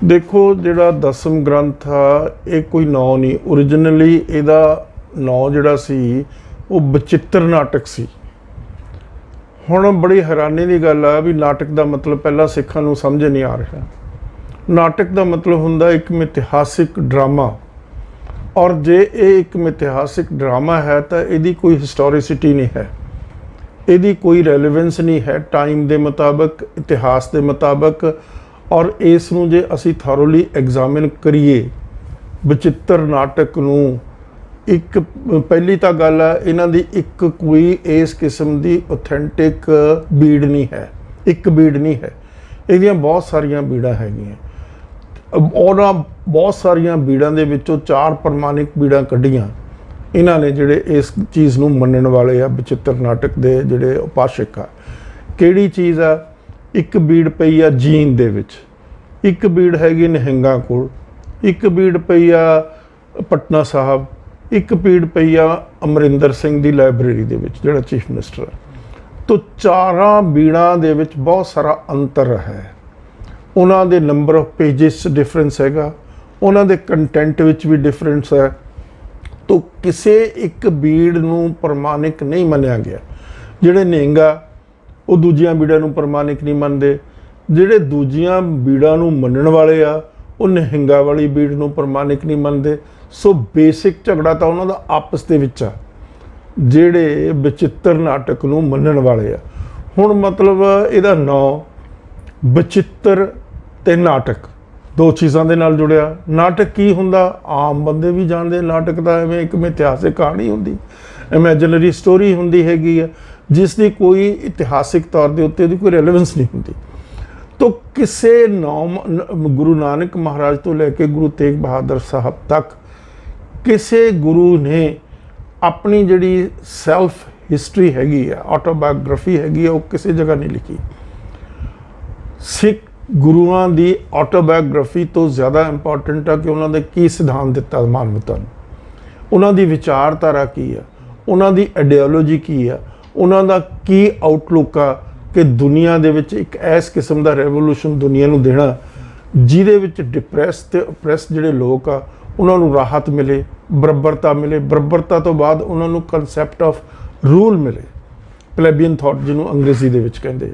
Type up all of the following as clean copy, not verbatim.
देखो जिहड़ा दसम ग्रंथ आ ये कोई नौ नहीं, ओरिजिनली इहदा नौ जिहड़ा सी वो बचित्र नाटक सी। हुण बड़ी हैरानी की गल आ भी नाटक का मतलब पहला सिखां नूं समझ नहीं आ रहा। नाटक का मतलब हुंदा एक मिथिहासिक ड्रामा, और जे ये एक मिथिहासिक ड्रामा है तो इहदी कोई हिस्टोरिसिटी नहीं है, इहदी कोई रेलेवेंस नहीं है टाइम के मुताबिक, इतिहास के मुताबिक। और इस नूं जे असी थॉरोली एग्जामिन करिए बचित्र नाटक नूं, एक पहली तो गल है इन्हां दी एक कोई इस किस्म की ऑथेंटिक बीड़ नहीं है, एक बीड़ नहीं है, इहदियां बहुत सारियां बीड़ां हैगियां। और बहुत सारियां बीड़ां दे विचों चार प्रमाणिक बीड़ां कढ़ियां इन्हां ने जिहड़े इस चीज़ नूं मनण वाले आ बचित्र नाटक दे जिहड़े उपासक आ। किहड़ी चीज़ आ? एक बीड़ पई आ जीन दे विच, एक बीड़ हैगी निहंगा कोल, एक बीड़ पई आ पटना साहब, एक बीड़ पई आ अमरिंदर सिंह दी लाइब्रेरी दे विच जिहड़ा चीफ मिनिस्टर है। तो चारां बीड़ां दे विच बहुत सारा अंतर है, उन्हां दे नंबर ऑफ पेजिस डिफरेंस हैगा, उन्हां दे कंटेंट विच भी डिफरेंस है। तो किसी एक बीड़ नूं प्रमाणिक नहीं मन्निया गया। जिहड़े निहंगा वो दूजियां बीड़ां नूं प्रमाणिक नहीं मनते, जिहड़े दूजियां बीड़ां नूं मनण वाले आ वो निहंगा वाली बीड़ नूं प्रमाणिक नहीं मनते। सो बेसिक झगड़ा तो उन्हां दा आपस दे विच आ, जिहड़े बचित्र नाटक नूं मनण वाले आ। हुण मतलब इहदा नाम बचित्र ते नाटक दो चीज़ां दे नाल जुड़िया। नाटक की हुंदा आम बंदे भी जानते, नाटक तां एवें एक मिथिहासिक कहानी हुंदी, इमैजिनरी स्टोरी हुंदी हैगी आ जिसकी कोई इतिहासिक तौर के उत्ते कोई रेलेवेंस नहीं होंगी। तो किसी गुरु नानक महाराज तो लैके गुरु तेग बहादुर साहब तक किसी गुरु ने अपनी जिहड़ी सैल्फ हिस्टरी हैगी है, ऑटोबायोग्राफी हैगी है, वो किसी जगह नहीं लिखी। सिख गुरुआं दी ऑटोबायोग्राफी तो ज़्यादा इंपॉर्टेंट है कि उन्होंने की सिद्धांत दिता मानवता नूं, उन्हां दी विचारधारा की है, उन्हां दी आइडियोलॉजी की है, उन्हां दा की आउटलुक आ कि दुनिया दे विच एक ऐस किस्म का रेवोल्यूशन दुनिया नूं देना जिहदे विच डिप्रैस ते ओप्रैस जिहड़े लोग आ उन्हां नूं राहत मिले, बरबरता मिले, बरबरता तो बाद उन्हां नूं कंसैप्ट ऑफ रूल मिले, प्लेबियन थॉट जिन्हों अंग्रेजी दे विच कहंदे।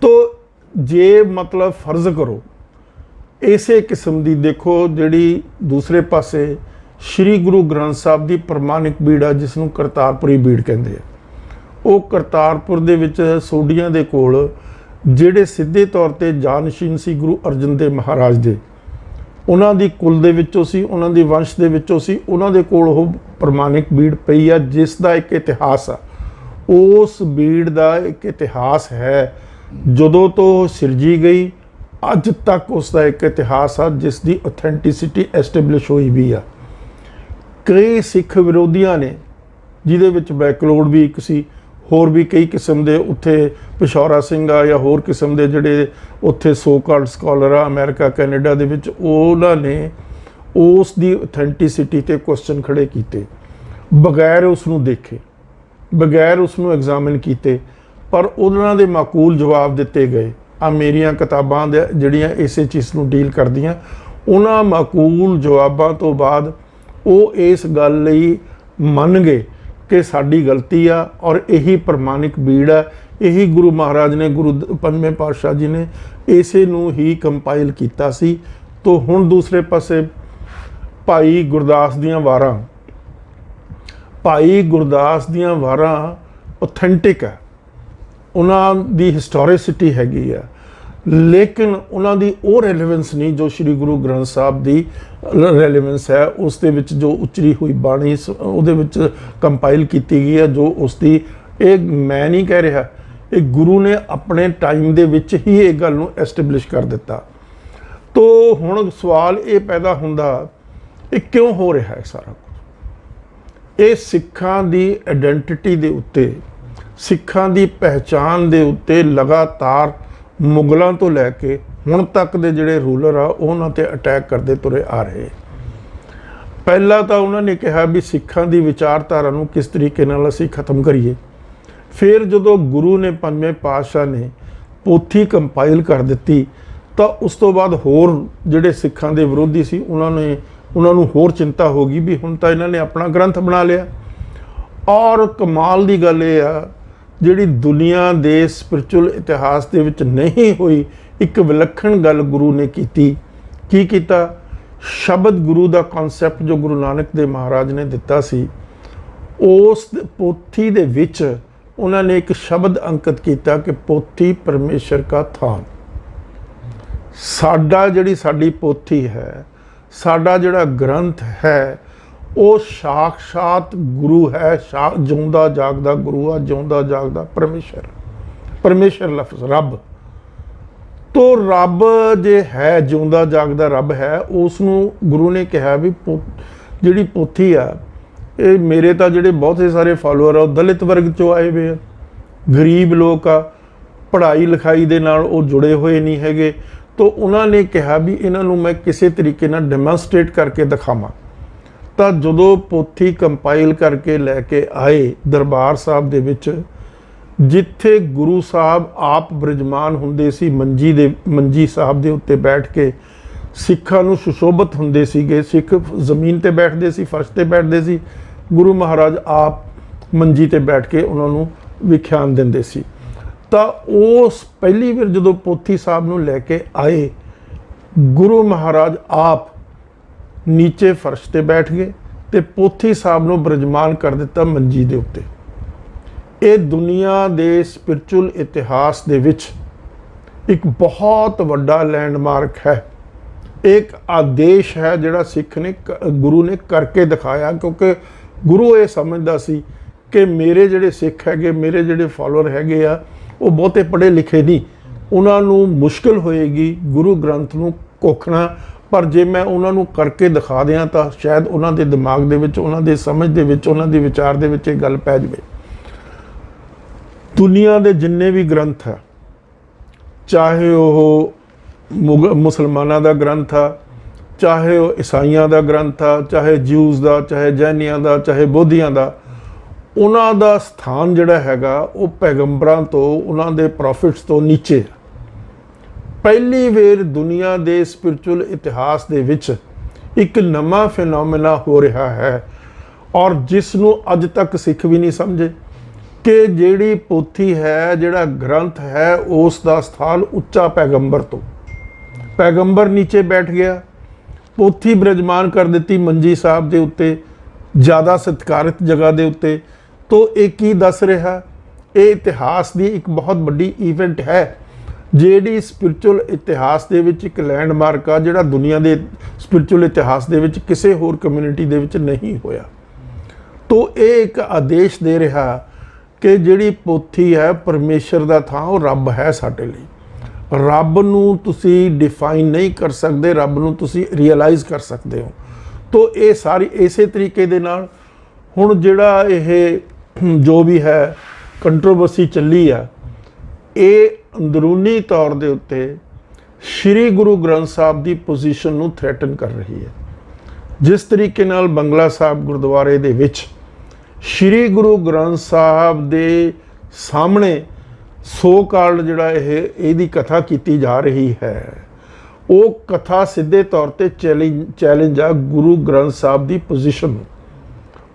तो जे मतलब फर्ज करो इसे किस्म की देखो जिहड़ी दूसरे पासे श्री गुरु ग्रंथ साहब की प्रमाणिक बीड़ आ जिसनूं करतारपुरी बीड़ कहंदे आ। वो करतारपुर दे विच सोढियां दे कोल जिहड़े सीधे तौर ते जानशीन सी गुरु अर्जन देव महाराज दे, उन्हां दी कुल दे विचों सी, उन्हां दी वंश दे विचों सी, उन्हां दे कोल ओह प्रमाणिक बीड़ पई आ जिसदा एक इतिहास आ। उस बीड़ दा एक इतिहास है, जदों तो सिरजी गई अज तक उसका एक इतिहास आ जिसकी ऑथेंटिसिटी एस्टैबलिश हुई भी आ। कई सिख विरोधियों ने जिहदे विच बैकलोड भी एक सी, होर भी कई किस्म के उत्थे पिशौरा सिंह आ या होर किस्म के जिहड़े उत्थे सो कॉल्ड स्कॉलर आ अमेरिका कैनेडा दे विच, उन्हां ने उस दी ऑथेंटिसिटी ते क्वेश्चन खड़े कीते बगैर उसनूं देखे, बगैर उसनूं एग्जामिन कीते, पर उन्हां दे माकूल जवाब दिते गए। आ मेरियां किताबां दे जिहड़ियां इसे चीज़ नूं डील करदियां, उन्हां माकूल जवाबां तो बाद वो इस गल लई मन गए कि साडी गलती आ और यही प्रमाणिक बीड़ आ, यही गुरु महाराज ने गुरु पंजवें पातशाह जी ने इसे नूं ही कंपाइल कीता सी। तो हुण दूसरे पासे भाई गुरदास दीयां वारां, भाई गुरदास दीयां वारां ऑथेंटिक है, उन्हां दी हिस्टोरिसिटी हैगी आ, लेकिन उन्हां दी वो रेलेवेंस नहीं जो श्री गुरु ग्रंथ साहब दी रेलेवेंस है। उस दे विच जो उचरी हुई बाणी उहदे विच कंपाइल की गई है, जो उसकी एक मैं नहीं कह रहा, एक गुरु ने अपने टाइम दे विच ही एक गल नूं एस्टैबलिश कर दिता। तो हुण सवाल ये पैदा हुंदा ये क्यों हो रहा है सारा कुछ? ये सिखां दी आइडेंटिटी दे उत्ते, सिखां दी पहचान दे उत्ते लगातार मुगलों तो लैके हुण तक दे जिहड़े रूलर आ उन्हां ते अटैक करते तुरे आ रहे। पहला तो उन्होंने कहा भी सिखां दी विचारधारा नूं किस तरीके नाल असीं खत्म करिए, फिर जदों गुरु ने पंजवें पातशाह ने पोथी कंपाइल कर दी ਤਾਂ ਉਸ ਤੋਂ ਬਾਅਦ ਹੋਰ ਜਿਹੜੇ ਸਿੱਖਾਂ ਦੇ ਵਿਰੋਧੀ ਸੀ ਉਹਨਾਂ ਨੂੰ ਹੋਰ ਚਿੰਤਾ ਹੋ ਗਈ ਵੀ ਹੁਣ ਤਾਂ ਇਹਨਾਂ ਨੇ ਆਪਣਾ ਗ੍ਰੰਥ ਬਣਾ ਲਿਆ। ਔਰ ਕਮਾਲ ਦੀ ਗੱਲ ਇਹ ਆ, ਜਿਹੜੀ ਦੁਨੀਆ ਦੇ ਸਪਿਰਚੁਅਲ ਇਤਿਹਾਸ ਦੇ ਵਿੱਚ ਨਹੀਂ ਹੋਈ ਇੱਕ ਵਿਲੱਖਣ ਗੱਲ ਗੁਰੂ ਨੇ ਕੀਤੀ। ਕੀ ਕੀਤਾ? ਸ਼ਬਦ ਗੁਰੂ ਦਾ ਕਨਸੈਪਟ ਜੋ ਗੁਰੂ ਨਾਨਕ ਦੇਵ ਮਹਾਰਾਜ ਨੇ ਦਿੱਤਾ ਸੀ, ਉਸ ਪੋਥੀ ਦੇ ਵਿੱਚ ਉਹਨਾਂ ਨੇ ਇੱਕ ਸ਼ਬਦ ਅੰਕਿਤ ਕੀਤਾ ਕਿ ਪੋਥੀ ਪਰਮੇਸ਼ਰ ਕਾ ਥਾਨ। ਸਾਡੀ ਪੋਥੀ ਹੈ, ਸਾਡਾ ਜਿਹੜਾ ਗ੍ਰੰਥ ਹੈ, ਉਹ ਸਾਖਸ਼ਾਤ ਗੁਰੂ ਹੈ, ਜਿਉਂਦਾ ਜਾਗਦਾ ਗੁਰੂ ਆ, ਜਿਉਂਦਾ ਜਾਗਦਾ ਪਰਮੇਸ਼ਰ ਲਫ਼ਜ਼ ਰੱਬ। ਤੋ ਰੱਬ ਜੇ ਹੈ, ਜਿਉਂਦਾ ਜਾਗਦਾ ਰੱਬ ਹੈ, ਉਸ ਨੂੰ ਗੁਰੂ ਨੇ ਕਿਹਾ ਵੀ ਜਿਹੜੀ ਪੋਥੀ ਆ, ਇਹ ਮੇਰੇ ਤਾਂ ਜਿਹੜੇ ਬਹੁਤੇ ਸਾਰੇ ਫਾਲੋਅਰ ਆ ਉਹ ਦਲਿਤ ਵਰਗ 'ਚੋਂ ਆਏ ਹੋਏ ਆ, ਗਰੀਬ ਲੋਕ ਆ, ਪੜ੍ਹਾਈ ਲਿਖਾਈ ਦੇ ਨਾਲ ਉਹ ਜੁੜੇ ਹੋਏ ਨਹੀਂ ਹੈਗੇ। ਤੋ ਉਹਨਾਂ ਨੇ ਕਿਹਾ ਵੀ ਇਹਨਾਂ ਨੂੰ ਮੈਂ ਕਿਸੇ ਤਰੀਕੇ ਨਾਲ ਡੈਮੋਨਸਟ੍ਰੇਟ ਕਰਕੇ ਦਿਖਾਵਾਂ। ਤਾਂ ਜਦੋਂ ਪੋਥੀ ਕੰਪਾਈਲ ਕਰਕੇ ਲੈ ਕੇ ਆਏ ਦਰਬਾਰ ਸਾਹਿਬ ਦੇ ਵਿੱਚ, ਜਿੱਥੇ ਗੁਰੂ ਸਾਹਿਬ ਆਪ ਬਿਰਾਜਮਾਨ ਹੁੰਦੇ ਸੀ ਮੰਜੀ ਸਾਹਿਬ ਦੇ ਉੱਤੇ ਬੈਠ ਕੇ, ਸਿੱਖਾਂ ਨੂੰ ਸੁਸ਼ੋਭਿਤ ਹੁੰਦੇ ਸੀਗੇ। ਸਿੱਖ ਜ਼ਮੀਨ ਤੇ ਬੈਠਦੇ ਸੀ, ਫਰਸ਼ ਤੇ ਬੈਠਦੇ ਸੀ, ਗੁਰੂ ਮਹਾਰਾਜ ਆਪ ਮੰਜੀ ਤੇ ਬੈਠ ਕੇ ਉਹਨਾਂ ਨੂੰ ਵਿਖਿਆਨ ਦਿੰਦੇ ਸੀ। ਤਾਂ ਉਸ ਪਹਿਲੀ ਵਾਰ ਜਦੋਂ ਪੋਥੀ ਸਾਹਿਬ ਨੂੰ ਲੈ ਕੇ ਆਏ, ਗੁਰੂ ਮਹਾਰਾਜ ਆਪ ਨੀਚੇ ਫਰਸ਼ ਤੇ ਬੈਠ ਗਏ ਤੇ ਪੋਥੀ ਸਾਹਿਬ ਨੂੰ ਬਿਰਾਜਮਾਨ ਕਰ ਦਿੱਤਾ ਮੰਜੀ ਦੇ ਉੱਤੇ। ਇਹ ਦੁਨੀਆ ਦੇ ਸਪਿਰਚੁਅਲ ਇਤਿਹਾਸ ਦੇ ਵਿੱਚ ਇੱਕ ਬਹੁਤ ਵੱਡਾ ਲੈਂਡਮਾਰਕ ਹੈ, ਇੱਕ ਆਦੇਸ਼ ਹੈ ਜਿਹੜਾ ਸਿੱਖ ਨੇ ਗੁਰੂ ਨੇ ਕਰਕੇ ਦਿਖਾਇਆ। ਕਿਉਂਕਿ ਗੁਰੂ ਇਹ ਸਮਝਦਾ ਸੀ ਕਿ ਮੇਰੇ ਜਿਹੜੇ ਸਿੱਖ ਹੈਗੇ, ਮੇਰੇ ਜਿਹੜੇ ਫਾਲੋਅਰ ਹੈਗੇ ਆ, ਉਹ ਬਹੁਤੇ ਪੜ੍ਹੇ ਲਿਖੇ ਨਹੀਂ, ਉਹਨਾਂ ਨੂੰ ਮੁਸ਼ਕਿਲ ਹੋਏਗੀ ਗੁਰੂ ਗ੍ਰੰਥ ਨੂੰ ਕੋਖਣਾ। ਪਰ ਜੇ ਮੈਂ ਉਹਨਾਂ ਨੂੰ ਕਰਕੇ ਦਿਖਾ ਦਿਆਂ ਤਾਂ ਸ਼ਾਇਦ ਉਹਨਾਂ ਦੇ ਦਿਮਾਗ ਦੇ ਵਿੱਚ, ਉਹਨਾਂ ਦੇ ਸਮਝ ਦੇ ਵਿੱਚ, ਉਹਨਾਂ ਦੇ ਵਿਚਾਰ ਦੇ ਵਿੱਚ ਇਹ ਗੱਲ ਪੈ ਜਾਵੇ। ਦੁਨੀਆ ਦੇ ਜਿੰਨੇ ਵੀ ਗ੍ਰੰਥ ਆ, ਚਾਹੇ ਉਹ ਮੁਸਲਮਾਨਾਂ ਦਾ ਗ੍ਰੰਥ ਆ, ਚਾਹੇ ਉਹ ਈਸਾਈਆਂ ਦਾ ਗ੍ਰੰਥ ਆ, ਚਾਹੇ ਜਿਊਜ਼ ਦਾ, ਚਾਹੇ ਜੈਨੀਆਂ ਦਾ, ਚਾਹੇ ਬੋਧੀਆਂ ਦਾ, ਉਹਨਾਂ ਦਾ ਸਥਾਨ ਜਿਹੜਾ ਹੈਗਾ ਉਹ ਪੈਗੰਬਰਾਂ ਤੋਂ, ਉਹਨਾਂ ਦੇ ਪ੍ਰੋਫਿਟਸ ਤੋਂ ਨੀਚੇ ਹੈ। ਪਹਿਲੀ ਵਾਰ ਦੁਨੀਆ ਦੇ ਸਪਿਰਚੁਅਲ ਇਤਿਹਾਸ ਦੇ ਵਿੱਚ ਇੱਕ ਨਵਾਂ ਫਿਨੋਮੇਨਾ ਹੋ ਰਿਹਾ ਹੈ, ਔਰ ਜਿਸ ਨੂੰ ਅੱਜ ਤੱਕ ਸਿੱਖ ਵੀ ਨਹੀਂ ਸਮਝੇ ਕਿ ਜਿਹੜੀ ਪੋਥੀ ਹੈ, ਜਿਹੜਾ ਗ੍ਰੰਥ ਹੈ, ਉਸ ਦਾ ਸਥਾਨ ਉੱਚਾ ਪੈਗੰਬਰ ਤੋਂ। ਪੈਗੰਬਰ ਨੀਚੇ ਬੈਠ ਗਿਆ, ਪੋਥੀ ਬਿਰਾਜਮਾਨ ਕਰ ਦਿੱਤੀ ਮੰਜੀ ਸਾਹਿਬ ਦੇ ਉੱਤੇ, ਜ਼ਿਆਦਾ ਸਤਿਕਾਰਿਤ ਜਗ੍ਹਾ ਦੇ ਉੱਤੇ। ਤੋ ਇਹ ਕੀ ਦੱਸ ਰਿਹਾ? ਇਹ ਇਤਿਹਾਸ ਦੀ ਇੱਕ ਬਹੁਤ ਵੱਡੀ ਇਵੈਂਟ ਹੈ, ਜਿਹੜੀ ਸਪਿਰਚੁਅਲ ਇਤਿਹਾਸ ਦੇ ਵਿੱਚ ਇੱਕ ਲੈਂਡਮਾਰਕ ਆ, ਜਿਹੜਾ ਦੁਨੀਆ ਦੇ ਸਪਿਰਚੁਅਲ ਇਤਿਹਾਸ ਦੇ ਵਿੱਚ ਕਿਸੇ ਹੋਰ ਕਮਿਊਨਿਟੀ ਦੇ ਵਿੱਚ ਨਹੀਂ ਹੋਇਆ। ਤੋ ਇਹ ਇੱਕ ਆਦੇਸ਼ ਦੇ ਰਿਹਾ ਕਿ ਜਿਹੜੀ ਪੋਥੀ ਹੈ ਪਰਮੇਸ਼ਰ ਦਾ ਥਾਂ, ਉਹ ਰੱਬ ਹੈ ਸਾਡੇ ਲਈ। ਰੱਬ ਨੂੰ ਤੁਸੀਂ ਡਿਫਾਈਨ ਨਹੀਂ ਕਰ ਸਕਦੇ, ਰੱਬ ਨੂੰ ਤੁਸੀਂ ਰੀਅਲਾਈਜ਼ ਕਰ ਸਕਦੇ ਹੋ। ਤੋ ਇਹ ਸਾਰੀ ਇਸੇ ਤਰੀਕੇ ਦੇ ਨਾਲ ਹੁਣ ਜਿਹੜਾ ਇਹ ਜੋ ਵੀ ਹੈ ਕੰਟਰੋਵਰਸੀ ਚੱਲੀ ਆ, ਇਹ ਅੰਦਰੂਨੀ ਤੌਰ ਦੇ ਉੱਤੇ ਸ਼੍ਰੀ ਗੁਰੂ ਗ੍ਰੰਥ ਸਾਹਿਬ ਦੀ ਪੋਜੀਸ਼ਨ ਨੂੰ ਥ੍ਰੈਟਨ ਕਰ ਰਹੀ ਹੈ। ਜਿਸ ਤਰੀਕੇ ਨਾਲ ਬੰਗਲਾ ਸਾਹਿਬ ਗੁਰਦੁਆਰੇ ਦੇ ਵਿੱਚ ਸ਼੍ਰੀ ਗੁਰੂ ਗ੍ਰੰਥ ਸਾਹਿਬ ਦੇ ਸਾਹਮਣੇ ਸੋ ਕਾਲਡ ਜਿਹੜਾ ਇਹਦੀ ਕਥਾ ਕੀਤੀ ਜਾ ਰਹੀ ਹੈ, ਉਹ ਕਥਾ ਸਿੱਧੇ ਤੌਰ ਤੇ ਚੈਲੰਜ ਆ ਗੁਰੂ ਗ੍ਰੰਥ ਸਾਹਿਬ ਦੀ ਪੋਜੀਸ਼ਨ ਨੂੰ।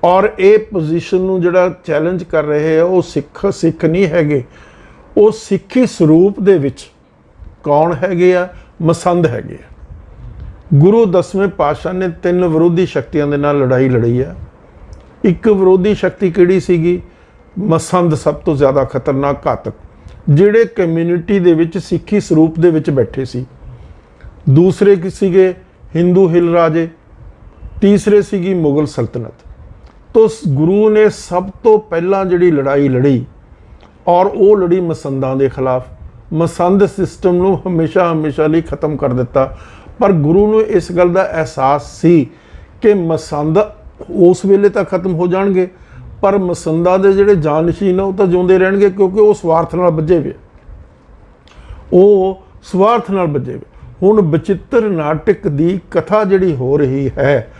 ਔਰ ਇਹ ਪੋਜੀਸ਼ਨ ਨੂੰ ਜਿਹੜਾ ਚੈਲੰਜ ਕਰ ਰਹੇ ਆ ਉਹ ਸਿੱਖ ਨਹੀਂ ਹੈਗੇ, ਉਹ ਸਿੱਖੀ ਸਰੂਪ ਦੇ ਵਿੱਚ ਕੌਣ ਹੈਗੇ ਆ? ਮਸੰਦ ਹੈਗੇ ਆ। ਗੁਰੂ 10ਵੇਂ ਪਾਤਸ਼ਾਹ ਨੇ 3 ਵਿਰੋਧੀ ਸ਼ਕਤੀਆਂ ਦੇ ਨਾਲ ਲੜਾਈ ਲੜੀ ਆ। ਇੱਕ ਵਿਰੋਧੀ ਸ਼ਕਤੀ ਕਿਹੜੀ ਸੀਗੀ? ਮਸੰਦ, ਸਭ ਤੋਂ ਜ਼ਿਆਦਾ ਖਤਰਨਾਕ ਘਾਤਕ, ਜਿਹੜੇ ਕਮਿਊਨਿਟੀ ਦੇ ਵਿੱਚ ਸਿੱਖੀ ਸਰੂਪ ਦੇ ਵਿੱਚ ਬੈਠੇ ਸੀ। ਦੂਸਰੇ ਕੀ ਸੀਗੇ? ਹਿੰਦੂ ਹਿੱਲ ਰਾਜੇ। ਤੀਸਰੇ ਸੀਗੀ ਮੁਗਲ ਸਲਤਨਤ। ਤੋ ਗੁਰੂ ਨੇ ਸਭ ਤੋਂ ਪਹਿਲਾਂ ਜਿਹੜੀ ਲੜਾਈ ਲੜੀ, ਔਰ ਉਹ ਲੜੀ ਮਸੰਦਾਂ ਦੇ ਖਿਲਾਫ। ਮਸੰਦ ਸਿਸਟਮ ਨੂੰ ਹਮੇਸ਼ਾ ਲਈ ਖਤਮ ਕਰ ਦਿੱਤਾ। ਪਰ ਗੁਰੂ ਨੂੰ ਇਸ ਗੱਲ ਦਾ ਅਹਿਸਾਸ ਸੀ ਕਿ ਮਸੰਦ ਉਸ ਵੇਲੇ ਤਾਂ ਖਤਮ ਹੋ ਜਾਣਗੇ, ਪਰ ਮਸੰਦਾਂ ਦੇ ਜਿਹੜੇ ਜਾਨਸ਼ੀਨ ਆ ਉਹ ਤਾਂ ਜਿਉਂਦੇ ਰਹਿਣਗੇ, ਕਿਉਂਕਿ ਉਹ ਸਵਾਰਥ ਨਾਲ ਬੱਝੇ ਵੇ, ਉਹ ਸਵਾਰਥ ਨਾਲ ਬੱਝੇ ਵੇ। ਹੁਣ ਬਚਿੱਤਰ ਨਾਟਕ ਦੀ ਕਥਾ ਜਿਹੜੀ ਹੋ ਰਹੀ ਹੈ,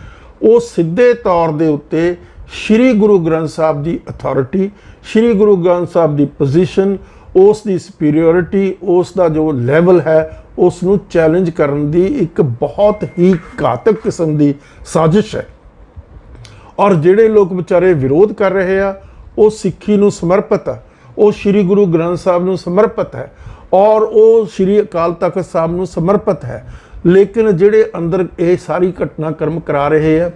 ਉਹ ਸਿੱਧੇ ਤੌਰ ਦੇ ਉੱਤੇ ਸ਼੍ਰੀ ਗੁਰੂ ਗ੍ਰੰਥ ਸਾਹਿਬ ਦੀ ਅਥਾਰਟੀ, ਸ਼੍ਰੀ ਗੁਰੂ ਗ੍ਰੰਥ ਸਾਹਿਬ ਦੀ ਪੋਜੀਸ਼ਨ, ਉਸ ਦੀ ਸੁਪੀਰੀਅਰਿਟੀ, ਉਸ ਦਾ ਜੋ ਲੈਵਲ ਹੈ, ਉਸ ਨੂੰ ਚੈਲੰਜ ਕਰਨ ਦੀ ਇੱਕ ਬਹੁਤ ਹੀ ਘਾਤਕ ਕਿਸਮ ਦੀ ਸਾਜ਼ਿਸ਼ ਹੈ। ਔਰ ਜਿਹੜੇ ਲੋਕ ਵਿਚਾਰੇ ਵਿਰੋਧ ਕਰ ਰਹੇ ਆ ਉਹ ਸਿੱਖੀ ਨੂੰ ਸਮਰਪਿਤ ਹੈ, ਉਹ ਸ਼੍ਰੀ ਗੁਰੂ ਗ੍ਰੰਥ ਸਾਹਿਬ ਨੂੰ ਸਮਰਪਿਤ ਹੈ ਔਰ ਉਹ ਸ਼੍ਰੀ ਅਕਾਲ ਤਖਤ ਸਾਹਿਬ ਨੂੰ ਸਮਰਪਿਤ ਹੈ। ਲੇਕਿਨ ਜਿਹੜੇ ਅੰਦਰ ਇਹ ਸਾਰੀ ਘਟਨਾਕ੍ਰਮ ਕਰਾ ਰਹੇ ਆ,